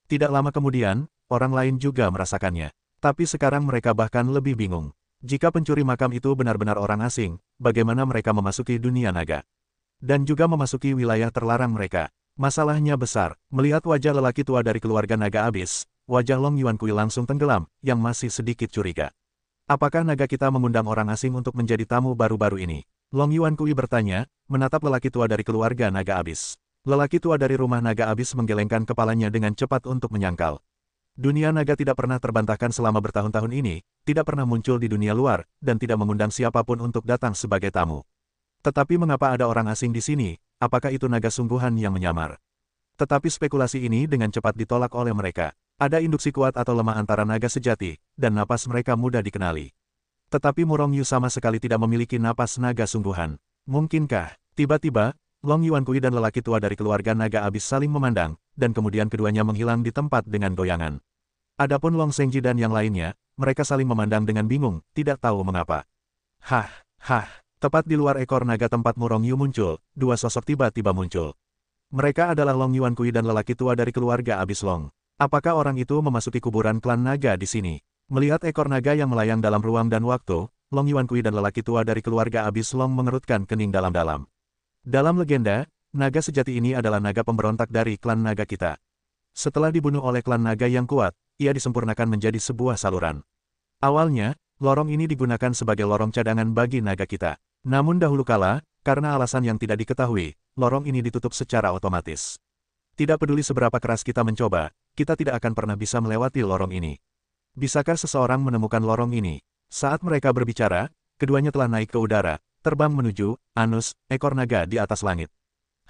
Tidak lama kemudian, orang lain juga merasakannya. Tapi sekarang mereka bahkan lebih bingung. Jika pencuri makam itu benar-benar orang asing, bagaimana mereka memasuki dunia naga? Dan juga memasuki wilayah terlarang mereka. Masalahnya besar, melihat wajah lelaki tua dari keluarga naga abis, wajah Long Yuankui langsung tenggelam, yang masih sedikit curiga. Apakah naga kita mengundang orang asing untuk menjadi tamu baru-baru ini? Long Yuankui bertanya, menatap lelaki tua dari keluarga naga abis. Lelaki tua dari rumah naga abis menggelengkan kepalanya dengan cepat untuk menyangkal. Dunia naga tidak pernah terbantahkan selama bertahun-tahun ini, tidak pernah muncul di dunia luar, dan tidak mengundang siapapun untuk datang sebagai tamu. Tetapi mengapa ada orang asing di sini? Apakah itu naga sungguhan yang menyamar? Tetapi spekulasi ini dengan cepat ditolak oleh mereka. Ada induksi kuat atau lemah antara naga sejati, dan napas mereka mudah dikenali. Tetapi Murong Yu sama sekali tidak memiliki napas naga sungguhan. Mungkinkah, tiba-tiba, Long Yuankui dan lelaki tua dari keluarga naga abis saling memandang, dan kemudian keduanya menghilang di tempat dengan goyangan. Adapun Long Zhengji dan yang lainnya, mereka saling memandang dengan bingung, tidak tahu mengapa. Hah, tepat di luar ekor naga tempat Murong Yu muncul, dua sosok tiba-tiba muncul. Mereka adalah Long Yuankui dan lelaki tua dari keluarga abis Long. Apakah orang itu memasuki kuburan klan naga di sini? Melihat ekor naga yang melayang dalam ruang dan waktu, Long Yuankui dan lelaki tua dari keluarga abis Long mengerutkan kening dalam-dalam. Dalam legenda, naga sejati ini adalah naga pemberontak dari klan naga kita. Setelah dibunuh oleh klan naga yang kuat, ia disempurnakan menjadi sebuah saluran. Awalnya, lorong ini digunakan sebagai lorong cadangan bagi naga kita. Namun dahulu kala, karena alasan yang tidak diketahui, lorong ini ditutup secara otomatis. Tidak peduli seberapa keras kita mencoba, kita tidak akan pernah bisa melewati lorong ini. Bisakah seseorang menemukan lorong ini? Saat mereka berbicara, keduanya telah naik ke udara, terbang menuju anus ekor naga di atas langit.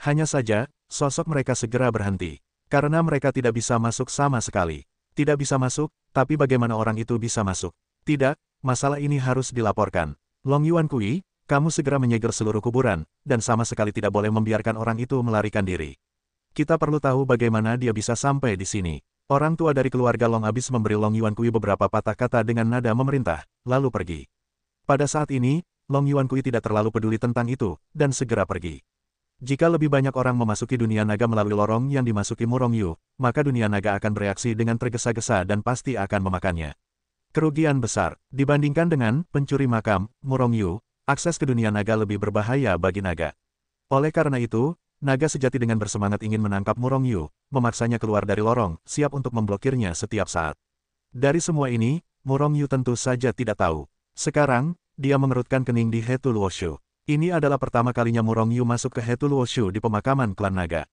Hanya saja, sosok mereka segera berhenti. Karena mereka tidak bisa masuk sama sekali. Tidak bisa masuk, tapi bagaimana orang itu bisa masuk? Tidak, masalah ini harus dilaporkan. Long Yuankui, kamu segera menyegel seluruh kuburan, dan sama sekali tidak boleh membiarkan orang itu melarikan diri. Kita perlu tahu bagaimana dia bisa sampai di sini. Orang tua dari keluarga Long abis memberi Long Yuankui beberapa patah kata dengan nada memerintah, lalu pergi. Pada saat ini, Long Yuankui tidak terlalu peduli tentang itu, dan segera pergi. Jika lebih banyak orang memasuki dunia naga melalui lorong yang dimasuki Murong Yu, maka dunia naga akan bereaksi dengan tergesa-gesa dan pasti akan memakannya. Kerugian besar, dibandingkan dengan pencuri makam, Murong Yu, akses ke dunia naga lebih berbahaya bagi naga. Oleh karena itu, naga sejati dengan bersemangat ingin menangkap Murong Yu, memaksanya keluar dari lorong, siap untuk memblokirnya setiap saat. Dari semua ini, Murong Yu tentu saja tidak tahu. Sekarang, dia mengerutkan kening di Hetul Woshu. Ini adalah pertama kalinya Murong Yu masuk ke Hetul Woshu di pemakaman klan naga.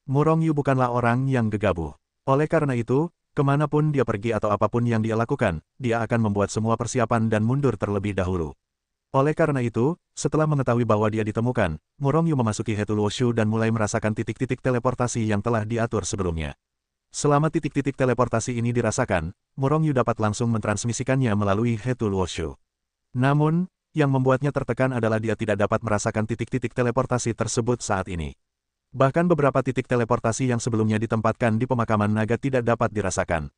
Murong Yu bukanlah orang yang gegabah. Oleh karena itu, kemanapun dia pergi atau apapun yang dia lakukan, dia akan membuat semua persiapan dan mundur terlebih dahulu. Oleh karena itu, setelah mengetahui bahwa dia ditemukan, Murong Yu memasuki Hetul Woshu dan mulai merasakan titik-titik teleportasi yang telah diatur sebelumnya. Selama titik-titik teleportasi ini dirasakan, Murong Yu dapat langsung mentransmisikannya melalui Hetul Woshu. Namun, yang membuatnya tertekan adalah dia tidak dapat merasakan titik-titik teleportasi tersebut saat ini. Bahkan beberapa titik teleportasi yang sebelumnya ditempatkan di pemakaman naga tidak dapat dirasakan.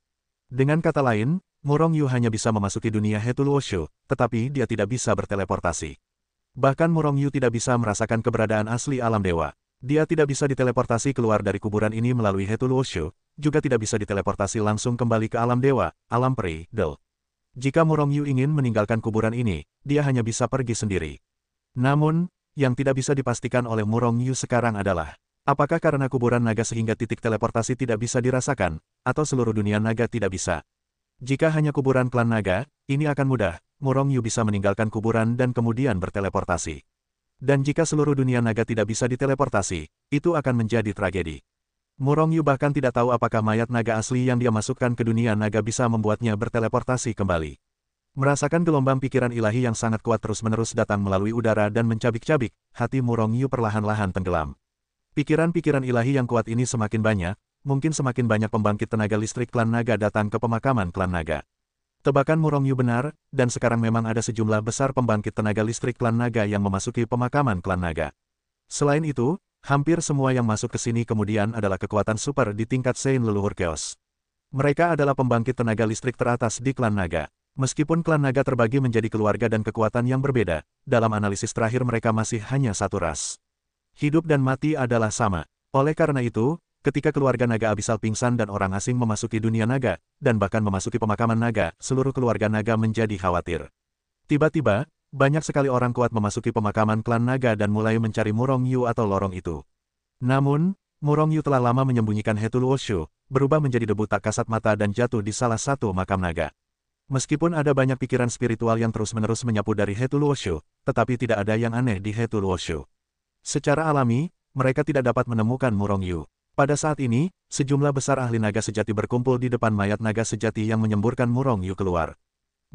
Dengan kata lain, Murong Yu hanya bisa memasuki dunia Hetul Woshu, tetapi dia tidak bisa berteleportasi. Bahkan Murong Yu tidak bisa merasakan keberadaan asli alam dewa. Dia tidak bisa diteleportasi keluar dari kuburan ini melalui Hetul Woshu, juga tidak bisa diteleportasi langsung kembali ke alam dewa, alam peri, Del. Jika Murong Yu ingin meninggalkan kuburan ini, dia hanya bisa pergi sendiri. Namun, yang tidak bisa dipastikan oleh Murong Yu sekarang adalah, apakah karena kuburan naga sehingga titik teleportasi tidak bisa dirasakan, atau seluruh dunia naga tidak bisa. Jika hanya kuburan klan naga, ini akan mudah, Murong Yu bisa meninggalkan kuburan dan kemudian berteleportasi. Dan jika seluruh dunia naga tidak bisa diteleportasi, itu akan menjadi tragedi. Murong Yu bahkan tidak tahu apakah mayat naga asli yang dia masukkan ke dunia naga bisa membuatnya berteleportasi kembali. Merasakan gelombang pikiran ilahi yang sangat kuat terus-menerus datang melalui udara dan mencabik-cabik, hati Murong Yu perlahan-lahan tenggelam. Pikiran-pikiran ilahi yang kuat ini semakin banyak, mungkin semakin banyak pembangkit tenaga listrik klan naga datang ke pemakaman klan naga. Tebakan Murong Yu benar, dan sekarang memang ada sejumlah besar pembangkit tenaga listrik klan naga yang memasuki pemakaman klan naga. Selain itu, hampir semua yang masuk ke sini kemudian adalah kekuatan super di tingkat Sein leluhur Chaos. Mereka adalah pembangkit tenaga listrik teratas di klan naga. Meskipun klan naga terbagi menjadi keluarga dan kekuatan yang berbeda, dalam analisis terakhir mereka masih hanya satu ras. Hidup dan mati adalah sama. Oleh karena itu, ketika keluarga naga abisal pingsan dan orang asing memasuki dunia naga, dan bahkan memasuki pemakaman naga, seluruh keluarga naga menjadi khawatir. Tiba-tiba, banyak sekali orang kuat memasuki pemakaman klan naga dan mulai mencari Murong Yu atau lorong itu. Namun, Murong Yu telah lama menyembunyikan He Tuluoshu, berubah menjadi debu tak kasat mata dan jatuh di salah satu makam naga. Meskipun ada banyak pikiran spiritual yang terus-menerus menyapu dari He Tuluoshu, tetapi tidak ada yang aneh di He Tuluoshu. Secara alami, mereka tidak dapat menemukan Murong Yu. Pada saat ini, sejumlah besar ahli naga sejati berkumpul di depan mayat naga sejati yang menyemburkan Murong Yu keluar.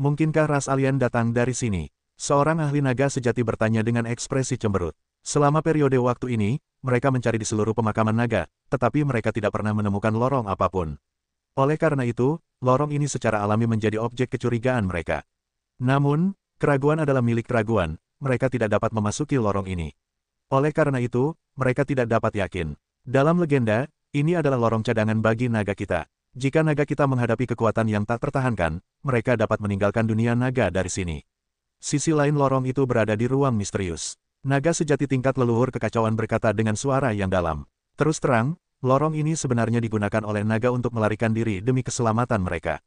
Mungkinkah ras alien datang dari sini? Seorang ahli naga sejati bertanya dengan ekspresi cemberut. Selama periode waktu ini, mereka mencari di seluruh pemakaman naga, tetapi mereka tidak pernah menemukan lorong apapun. Oleh karena itu, lorong ini secara alami menjadi objek kecurigaan mereka. Namun, keraguan adalah milik keraguan, mereka tidak dapat memasuki lorong ini. Oleh karena itu, mereka tidak dapat yakin. Dalam legenda, ini adalah lorong cadangan bagi naga kita. Jika naga kita menghadapi kekuatan yang tak tertahankan, mereka dapat meninggalkan dunia naga dari sini. Sisi lain lorong itu berada di ruang misterius. Naga sejati tingkat leluhur kekacauan berkata dengan suara yang dalam. Terus terang, lorong ini sebenarnya digunakan oleh naga untuk melarikan diri demi keselamatan mereka.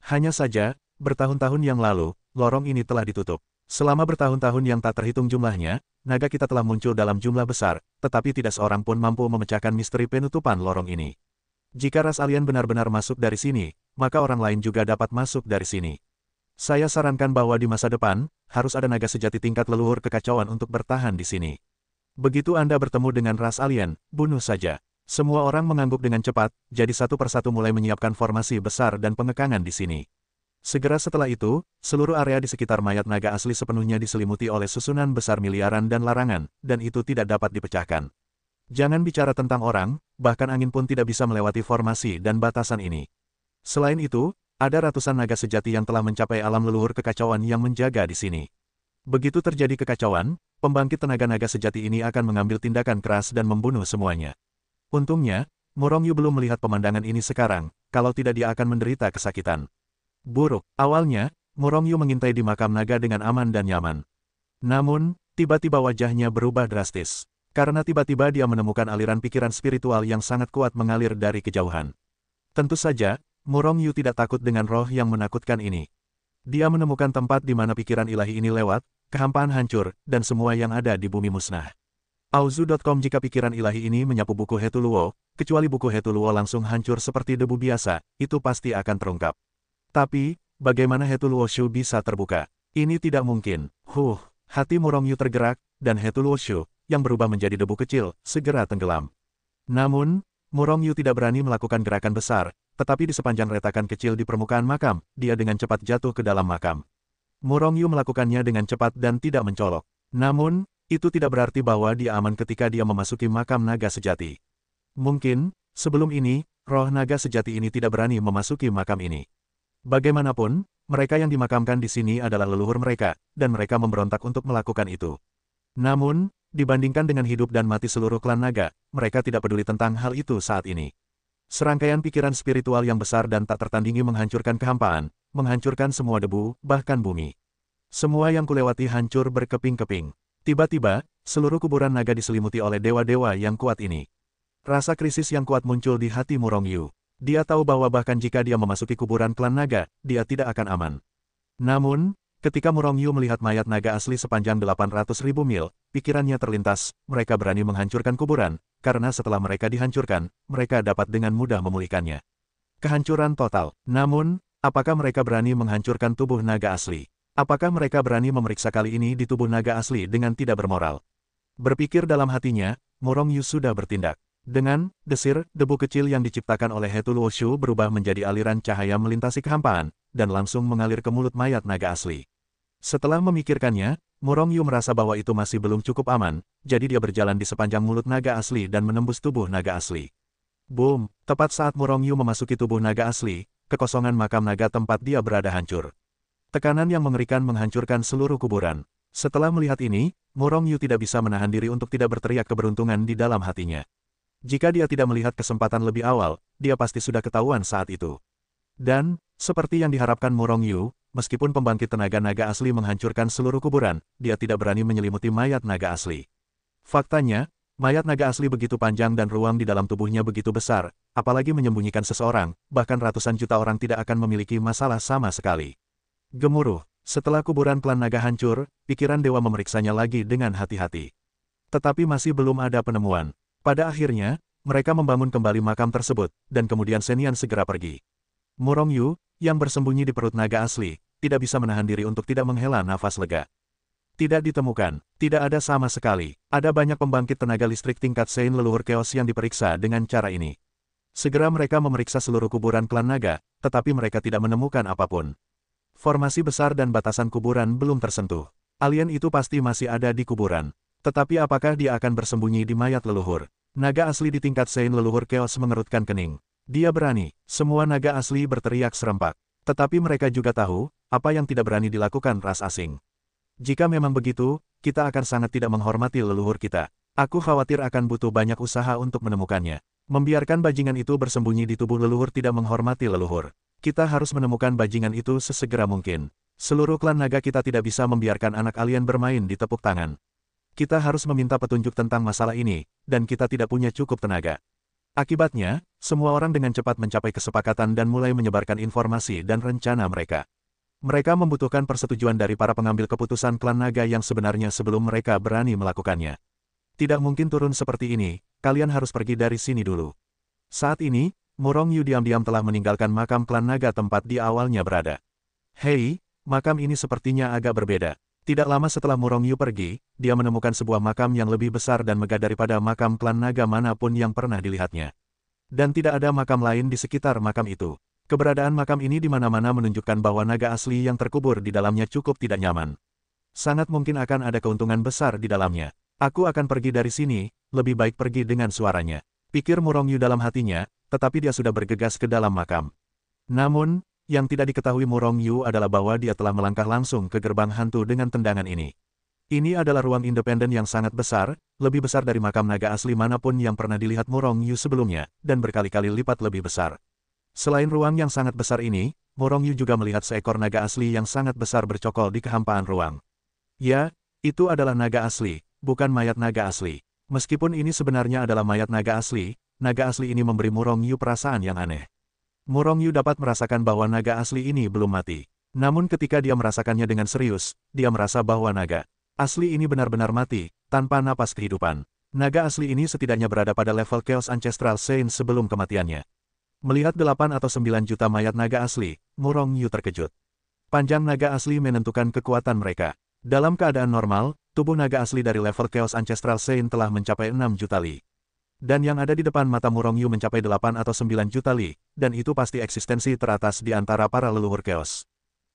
Hanya saja, bertahun-tahun yang lalu, lorong ini telah ditutup. Selama bertahun-tahun yang tak terhitung jumlahnya, naga kita telah muncul dalam jumlah besar, tetapi tidak seorang pun mampu memecahkan misteri penutupan lorong ini. Jika ras alien benar-benar masuk dari sini, maka orang lain juga dapat masuk dari sini. Saya sarankan bahwa di masa depan, harus ada naga sejati tingkat leluhur kekacauan untuk bertahan di sini. Begitu Anda bertemu dengan ras alien, bunuh saja. Semua orang mengangguk dengan cepat, jadi satu persatu mulai menyiapkan formasi besar dan pengekangan di sini. Segera setelah itu, seluruh area di sekitar mayat naga asli sepenuhnya diselimuti oleh susunan besar miliaran dan larangan, dan itu tidak dapat dipecahkan. Jangan bicara tentang orang, bahkan angin pun tidak bisa melewati formasi dan batasan ini. Selain itu, ada ratusan naga sejati yang telah mencapai alam leluhur kekacauan yang menjaga di sini. Begitu terjadi kekacauan, pembangkit tenaga naga sejati ini akan mengambil tindakan keras dan membunuh semuanya. Untungnya, Murong Yu belum melihat pemandangan ini sekarang, kalau tidak dia akan menderita kesakitan. Buruk. Awalnya, Murong Yu mengintai di makam naga dengan aman dan nyaman. Namun, tiba-tiba wajahnya berubah drastis. Karena tiba-tiba dia menemukan aliran pikiran spiritual yang sangat kuat mengalir dari kejauhan. Tentu saja, Murong Yu tidak takut dengan roh yang menakutkan ini. Dia menemukan tempat di mana pikiran ilahi ini lewat, kehampaan hancur, dan semua yang ada di bumi musnah. Auzu.com Jika pikiran ilahi ini menyapu buku He Tuluo, kecuali buku He Tuluo langsung hancur seperti debu biasa, itu pasti akan terungkap. Tapi, bagaimana He Tuluoshu bisa terbuka? Ini tidak mungkin. Hati Murong Yu tergerak, dan He Tuluoshu, yang berubah menjadi debu kecil, segera tenggelam. Namun, Murong Yu tidak berani melakukan gerakan besar, tetapi di sepanjang retakan kecil di permukaan makam, dia dengan cepat jatuh ke dalam makam. Murong Yu melakukannya dengan cepat dan tidak mencolok. Namun, itu tidak berarti bahwa dia aman ketika dia memasuki makam naga sejati. Mungkin, sebelum ini, roh naga sejati ini tidak berani memasuki makam ini. Bagaimanapun, mereka yang dimakamkan di sini adalah leluhur mereka, dan mereka memberontak untuk melakukan itu. Namun, dibandingkan dengan hidup dan mati seluruh klan naga, mereka tidak peduli tentang hal itu saat ini. Serangkaian pikiran spiritual yang besar dan tak tertandingi menghancurkan kehampaan, menghancurkan semua debu, bahkan bumi. Semua yang kulewati hancur berkeping-keping. Tiba-tiba, seluruh kuburan naga diselimuti oleh dewa-dewa yang kuat ini. Rasa krisis yang kuat muncul di hati Murong Yu. Dia tahu bahwa bahkan jika dia memasuki kuburan klan naga, dia tidak akan aman. Namun, ketika Murongyu melihat mayat naga asli sepanjang 800.000 mil, pikirannya terlintas, mereka berani menghancurkan kuburan, karena setelah mereka dihancurkan, mereka dapat dengan mudah memulihkannya. Kehancuran total. Namun, apakah mereka berani menghancurkan tubuh naga asli? Apakah mereka berani memeriksa kali ini di tubuh naga asli dengan tidak bermoral? Berpikir dalam hatinya, Murongyu sudah bertindak. Dengan desir, debu kecil yang diciptakan oleh Hetu Luoshu berubah menjadi aliran cahaya melintasi kehampaan, dan langsung mengalir ke mulut mayat naga asli. Setelah memikirkannya, Murongyu merasa bahwa itu masih belum cukup aman, jadi dia berjalan di sepanjang mulut naga asli dan menembus tubuh naga asli. Boom! Tepat saat Murongyu memasuki tubuh naga asli, kekosongan makam naga tempat dia berada hancur. Tekanan yang mengerikan menghancurkan seluruh kuburan. Setelah melihat ini, Murongyu tidak bisa menahan diri untuk tidak berteriak keberuntungan di dalam hatinya. Jika dia tidak melihat kesempatan lebih awal, dia pasti sudah ketahuan saat itu. Dan, seperti yang diharapkan Murongyu, meskipun pembangkit tenaga naga asli menghancurkan seluruh kuburan, dia tidak berani menyelimuti mayat naga asli. Faktanya, mayat naga asli begitu panjang dan ruang di dalam tubuhnya begitu besar, apalagi menyembunyikan seseorang, bahkan ratusan juta orang tidak akan memiliki masalah sama sekali. Gemuruh, setelah kuburan klan naga hancur, pikiran dewa memeriksanya lagi dengan hati-hati. Tetapi masih belum ada penemuan. Pada akhirnya, mereka membangun kembali makam tersebut, dan kemudian Senian segera pergi. Murongyu, yang bersembunyi di perut naga asli, tidak bisa menahan diri untuk tidak menghela nafas lega. Tidak ditemukan, tidak ada sama sekali. Ada banyak pembangkit tenaga listrik tingkat Sein leluhur Chaos yang diperiksa dengan cara ini. Segera mereka memeriksa seluruh kuburan klan naga, tetapi mereka tidak menemukan apapun. Formasi besar dan batasan kuburan belum tersentuh. Alien itu pasti masih ada di kuburan. Tetapi apakah dia akan bersembunyi di mayat leluhur? Naga asli di tingkat Sein leluhur Chaos mengerutkan kening. Dia berani. Semua naga asli berteriak serempak. Tetapi mereka juga tahu, apa yang tidak berani dilakukan ras asing. Jika memang begitu, kita akan sangat tidak menghormati leluhur kita. Aku khawatir akan butuh banyak usaha untuk menemukannya. Membiarkan bajingan itu bersembunyi di tubuh leluhur tidak menghormati leluhur. Kita harus menemukan bajingan itu sesegera mungkin. Seluruh klan naga kita tidak bisa membiarkan anak alien bermain di tepuk tangan. Kita harus meminta petunjuk tentang masalah ini, dan kita tidak punya cukup tenaga. Akibatnya, semua orang dengan cepat mencapai kesepakatan dan mulai menyebarkan informasi dan rencana mereka. Mereka membutuhkan persetujuan dari para pengambil keputusan klan naga yang sebenarnya sebelum mereka berani melakukannya. Tidak mungkin turun seperti ini, kalian harus pergi dari sini dulu. Saat ini, Murongyu diam-diam telah meninggalkan makam klan naga tempat dia awalnya berada. Hei, makam ini sepertinya agak berbeda. Tidak lama setelah Murongyu pergi, dia menemukan sebuah makam yang lebih besar dan megah daripada makam klan naga manapun yang pernah dilihatnya. Dan tidak ada makam lain di sekitar makam itu. Keberadaan makam ini di mana-mana menunjukkan bahwa naga asli yang terkubur di dalamnya cukup tidak nyaman. Sangat mungkin akan ada keuntungan besar di dalamnya. Aku akan pergi dari sini, lebih baik pergi dengan suaranya. Pikir Murongyu dalam hatinya, tetapi dia sudah bergegas ke dalam makam. Namun, yang tidak diketahui Murongyu adalah bahwa dia telah melangkah langsung ke gerbang hantu dengan tendangan ini. Ini adalah ruang independen yang sangat besar, lebih besar dari makam naga asli manapun yang pernah dilihat Murongyu sebelumnya, dan berkali-kali lipat lebih besar. Selain ruang yang sangat besar ini, Murongyu juga melihat seekor naga asli yang sangat besar bercokol di kehampaan ruang. Ya, itu adalah naga asli, bukan mayat naga asli. Meskipun ini sebenarnya adalah mayat naga asli ini memberi Murongyu perasaan yang aneh. Murongyu dapat merasakan bahwa naga asli ini belum mati. Namun ketika dia merasakannya dengan serius, dia merasa bahwa naga asli ini benar-benar mati, tanpa napas kehidupan. Naga asli ini setidaknya berada pada level Chaos Ancestral Saint sebelum kematiannya. Melihat 8 atau 9 juta mayat naga asli, Murongyu terkejut. Panjang naga asli menentukan kekuatan mereka. Dalam keadaan normal, tubuh naga asli dari level Chaos Ancestral Saint telah mencapai 6 juta li. Dan yang ada di depan mata Murongyu mencapai 8 atau 9 juta li, dan itu pasti eksistensi teratas di antara para leluhur Chaos.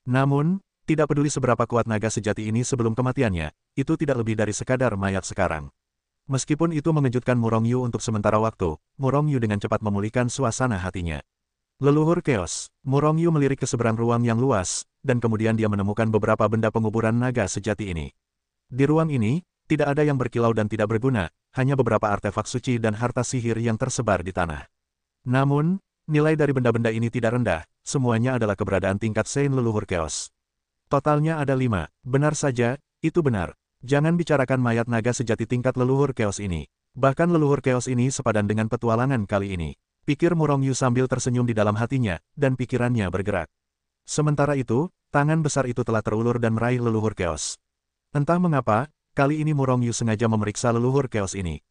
Namun, tidak peduli seberapa kuat naga sejati ini sebelum kematiannya, itu tidak lebih dari sekadar mayat sekarang. Meskipun itu mengejutkan Murongyu untuk sementara waktu, Murongyu dengan cepat memulihkan suasana hatinya. Leluhur Chaos, Murongyu melirik ke seberang ruang yang luas, dan kemudian dia menemukan beberapa benda penguburan naga sejati ini. Di ruang ini, tidak ada yang berkilau dan tidak berguna, hanya beberapa artefak suci dan harta sihir yang tersebar di tanah. Namun, nilai dari benda-benda ini tidak rendah, semuanya adalah keberadaan tingkat Saint leluhur Chaos. Totalnya ada 5, benar saja, itu benar. Jangan bicarakan mayat naga sejati tingkat leluhur Chaos ini. Bahkan leluhur Chaos ini sepadan dengan petualangan kali ini. Pikir Murongyu sambil tersenyum di dalam hatinya, dan pikirannya bergerak. Sementara itu, tangan besar itu telah terulur dan meraih leluhur Chaos. Entah mengapa, kali ini Murong Yu sengaja memeriksa leluhur Chaos ini.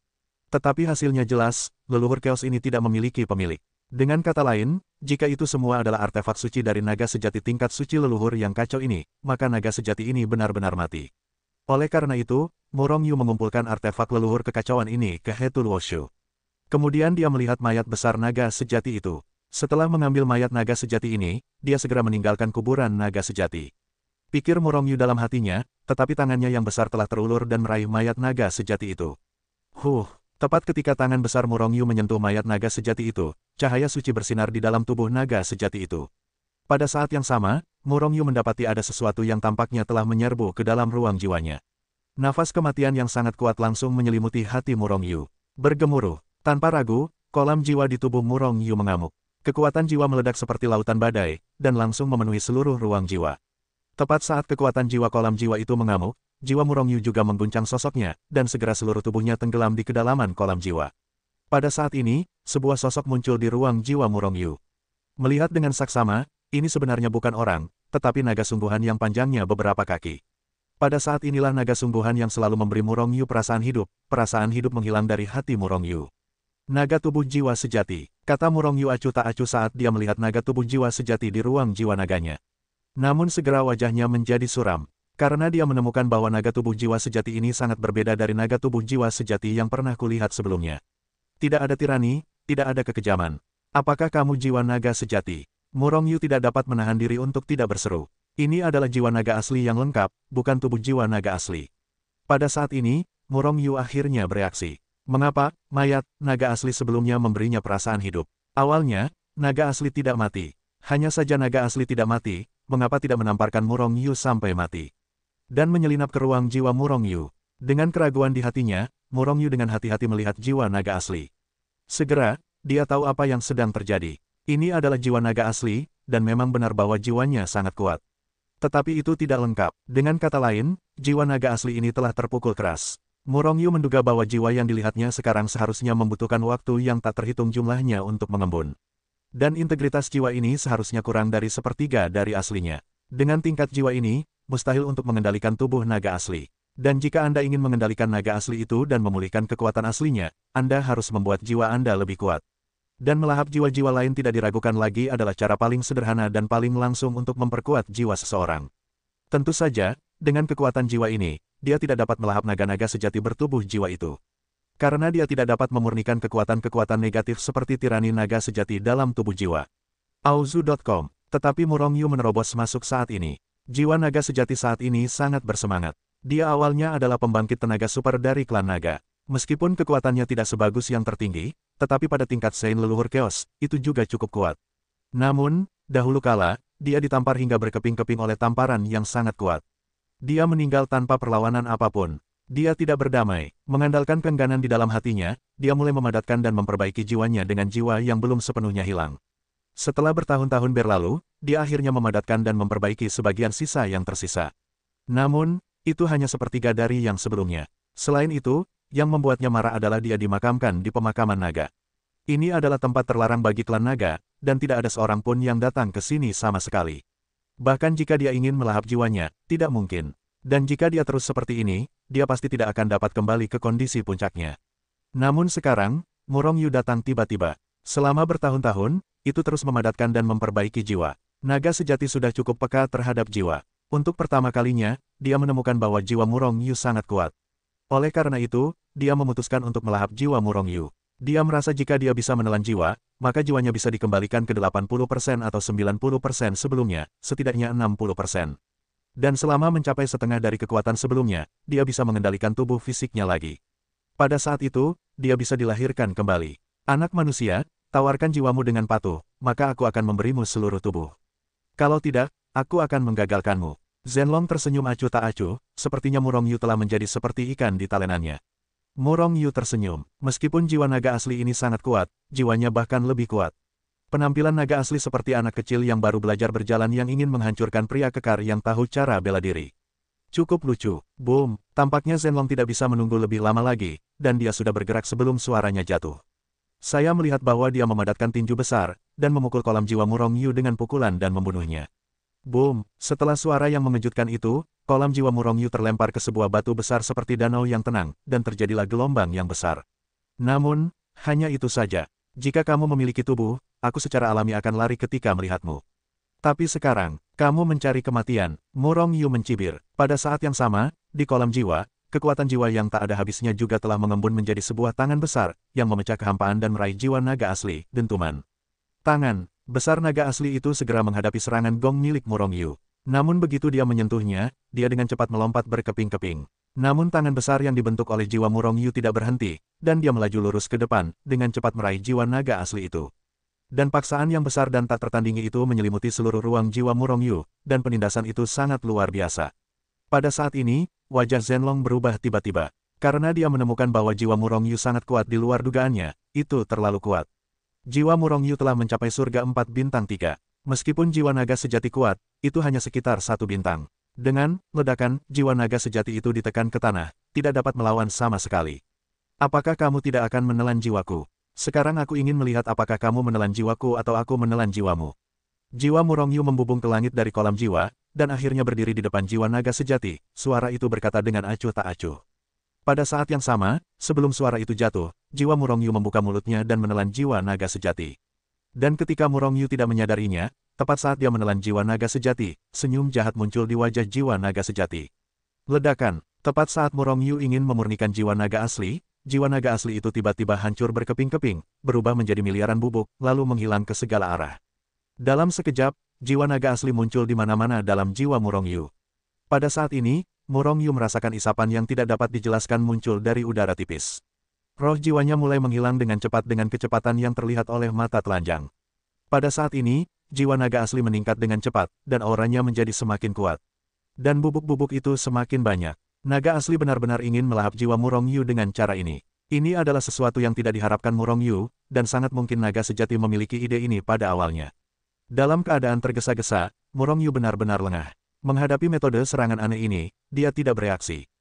Tetapi hasilnya jelas, leluhur Chaos ini tidak memiliki pemilik. Dengan kata lain, jika itu semua adalah artefak suci dari naga sejati tingkat suci leluhur yang kacau ini, maka naga sejati ini benar-benar mati. Oleh karena itu, Murong Yu mengumpulkan artefak leluhur kekacauan ini ke Hetul Woshu. Kemudian dia melihat mayat besar naga sejati itu. Setelah mengambil mayat naga sejati ini, dia segera meninggalkan kuburan naga sejati. Pikir Murong Yu dalam hatinya, tetapi tangannya yang besar telah terulur dan meraih mayat naga sejati itu. Tepat ketika tangan besar Murong Yu menyentuh mayat naga sejati itu, cahaya suci bersinar di dalam tubuh naga sejati itu. Pada saat yang sama, Murong Yu mendapati ada sesuatu yang tampaknya telah menyerbu ke dalam ruang jiwanya. Nafas kematian yang sangat kuat langsung menyelimuti hati Murong Yu. Bergemuruh, tanpa ragu, kolam jiwa di tubuh Murong Yu mengamuk. Kekuatan jiwa meledak seperti lautan badai, dan langsung memenuhi seluruh ruang jiwa. Tepat saat kekuatan jiwa kolam jiwa itu mengamuk, jiwa Murong Yu juga mengguncang sosoknya, dan segera seluruh tubuhnya tenggelam di kedalaman kolam jiwa. Pada saat ini, sebuah sosok muncul di ruang jiwa Murong Yu. Melihat dengan saksama, ini sebenarnya bukan orang, tetapi naga sungguhan yang panjangnya beberapa kaki. Pada saat inilah naga sungguhan yang selalu memberi Murong Yu perasaan hidup menghilang dari hati Murong Yu. Naga tubuh jiwa sejati, kata Murong Yu acuh tak acuh saat dia melihat naga tubuh jiwa sejati di ruang jiwa naganya. Namun segera wajahnya menjadi suram. Karena dia menemukan bahwa naga tubuh jiwa sejati ini sangat berbeda dari naga tubuh jiwa sejati yang pernah kulihat sebelumnya. Tidak ada tirani, tidak ada kekejaman. Apakah kamu jiwa naga sejati? Murong Yu tidak dapat menahan diri untuk tidak berseru. Ini adalah jiwa naga asli yang lengkap, bukan tubuh jiwa naga asli. Pada saat ini, Murong Yu akhirnya bereaksi. Mengapa, mayat, naga asli sebelumnya memberinya perasaan hidup? Awalnya, naga asli tidak mati. Hanya saja naga asli tidak mati, mengapa tidak menamparkan Murong Yu sampai mati? Dan menyelinap ke ruang jiwa Murong Yu. Dengan keraguan di hatinya, Murong Yu dengan hati-hati melihat jiwa naga asli. Segera, dia tahu apa yang sedang terjadi. Ini adalah jiwa naga asli, dan memang benar bahwa jiwanya sangat kuat. Tetapi itu tidak lengkap. Dengan kata lain, jiwa naga asli ini telah terpukul keras. Murong Yu menduga bahwa jiwa yang dilihatnya sekarang seharusnya membutuhkan waktu yang tak terhitung jumlahnya untuk mengembun. Dan integritas jiwa ini seharusnya kurang dari sepertiga dari aslinya. Dengan tingkat jiwa ini, mustahil untuk mengendalikan tubuh naga asli. Dan jika Anda ingin mengendalikan naga asli itu dan memulihkan kekuatan aslinya, Anda harus membuat jiwa Anda lebih kuat. Dan melahap jiwa-jiwa lain tidak diragukan lagi adalah cara paling sederhana dan paling langsung untuk memperkuat jiwa seseorang. Tentu saja, dengan kekuatan jiwa ini, dia tidak dapat melahap naga-naga sejati bertubuh jiwa itu. Karena dia tidak dapat memurnikan kekuatan-kekuatan negatif seperti tirani naga sejati dalam tubuh jiwa. Auzu.com. Tetapi Murong Yu menerobos masuk saat ini. Jiwa naga sejati saat ini sangat bersemangat. Dia awalnya adalah pembangkit tenaga super dari klan naga. Meskipun kekuatannya tidak sebagus yang tertinggi, tetapi pada tingkat Saint leluhur Chaos, itu juga cukup kuat. Namun, dahulu kala, dia ditampar hingga berkeping-keping oleh tamparan yang sangat kuat. Dia meninggal tanpa perlawanan apapun. Dia tidak berdamai. Mengandalkan keengganan di dalam hatinya, dia mulai memadatkan dan memperbaiki jiwanya dengan jiwa yang belum sepenuhnya hilang. Setelah bertahun-tahun berlalu, dia akhirnya memadatkan dan memperbaiki sebagian sisa yang tersisa. Namun, itu hanya sepertiga dari yang sebelumnya. Selain itu, yang membuatnya marah adalah dia dimakamkan di pemakaman naga. Ini adalah tempat terlarang bagi klan naga, dan tidak ada seorang pun yang datang ke sini sama sekali. Bahkan jika dia ingin melahap jiwanya, tidak mungkin. Dan jika dia terus seperti ini, dia pasti tidak akan dapat kembali ke kondisi puncaknya. Namun sekarang, Murong Yu datang tiba-tiba. Selama bertahun-tahun, itu terus memadatkan dan memperbaiki jiwa. Naga sejati sudah cukup peka terhadap jiwa. Untuk pertama kalinya, dia menemukan bahwa jiwa Murong Yu sangat kuat. Oleh karena itu, dia memutuskan untuk melahap jiwa Murong Yu. Dia merasa jika dia bisa menelan jiwa, maka jiwanya bisa dikembalikan ke 80% atau 90% sebelumnya, setidaknya 60%. Dan selama mencapai setengah dari kekuatan sebelumnya, dia bisa mengendalikan tubuh fisiknya lagi. Pada saat itu, dia bisa dilahirkan kembali. Anak manusia, tawarkan jiwamu dengan patuh, maka aku akan memberimu seluruh tubuh. Kalau tidak, aku akan menggagalkanmu. Zhenlong tersenyum acuh tak acuh, sepertinya Murong Yu telah menjadi seperti ikan di talenannya. Murong Yu tersenyum, meskipun jiwa naga asli ini sangat kuat, jiwanya bahkan lebih kuat. Penampilan naga asli seperti anak kecil yang baru belajar berjalan yang ingin menghancurkan pria kekar yang tahu cara bela diri. Cukup lucu. Boom, tampaknya Zhenlong tidak bisa menunggu lebih lama lagi, dan dia sudah bergerak sebelum suaranya jatuh. Saya melihat bahwa dia memadatkan tinju besar, dan memukul kolam jiwa Murong Yu dengan pukulan dan membunuhnya. Boom! Setelah suara yang mengejutkan itu, kolam jiwa Murongyu terlempar ke sebuah batu besar seperti danau yang tenang, dan terjadilah gelombang yang besar. Namun, hanya itu saja. Jika kamu memiliki tubuh, aku secara alami akan lari ketika melihatmu. Tapi sekarang, kamu mencari kematian, Murongyu mencibir. Pada saat yang sama, di kolam jiwa, kekuatan jiwa yang tak ada habisnya juga telah mengembun menjadi sebuah tangan besar, yang memecah kehampaan dan meraih jiwa naga asli, dentuman. Tangan besar naga asli itu segera menghadapi serangan gong milik Murongyu. Namun begitu dia menyentuhnya, dia dengan cepat melompat berkeping-keping. Namun tangan besar yang dibentuk oleh jiwa Murongyu tidak berhenti, dan dia melaju lurus ke depan, dengan cepat meraih jiwa naga asli itu. Dan paksaan yang besar dan tak tertandingi itu menyelimuti seluruh ruang jiwa Murongyu, dan penindasan itu sangat luar biasa. Pada saat ini, wajah Zhenlong berubah tiba-tiba. Karena dia menemukan bahwa jiwa Murongyu sangat kuat di luar dugaannya, itu terlalu kuat. Jiwa Murongyu telah mencapai surga 4 bintang 3. Meskipun jiwa naga sejati kuat, itu hanya sekitar 1 bintang. Dengan ledakan, jiwa naga sejati itu ditekan ke tanah, tidak dapat melawan sama sekali. Apakah kamu tidak akan menelan jiwaku? Sekarang aku ingin melihat apakah kamu menelan jiwaku atau aku menelan jiwamu. Jiwa Murongyu membubung ke langit dari kolam jiwa, dan akhirnya berdiri di depan jiwa naga sejati. Suara itu berkata dengan acuh tak acuh. Pada saat yang sama, sebelum suara itu jatuh, jiwa Murongyu membuka mulutnya dan menelan jiwa naga sejati. Dan ketika Murongyu tidak menyadarinya, tepat saat dia menelan jiwa naga sejati, senyum jahat muncul di wajah jiwa naga sejati. Ledakan, tepat saat Murongyu ingin memurnikan jiwa naga asli itu tiba-tiba hancur berkeping-keping, berubah menjadi miliaran bubuk, lalu menghilang ke segala arah. Dalam sekejap, jiwa naga asli muncul di mana-mana dalam jiwa Murongyu. Pada saat ini, Murongyu merasakan isapan yang tidak dapat dijelaskan muncul dari udara tipis. Roh jiwanya mulai menghilang dengan cepat dengan kecepatan yang terlihat oleh mata telanjang. Pada saat ini, jiwa naga asli meningkat dengan cepat, dan auranya menjadi semakin kuat. Dan bubuk-bubuk itu semakin banyak. Naga asli benar-benar ingin melahap jiwa Murongyu dengan cara ini. Ini adalah sesuatu yang tidak diharapkan Murongyu, dan sangat mungkin naga sejati memiliki ide ini pada awalnya. Dalam keadaan tergesa-gesa, Murongyu benar-benar lengah. Menghadapi metode serangan aneh ini, dia tidak bereaksi.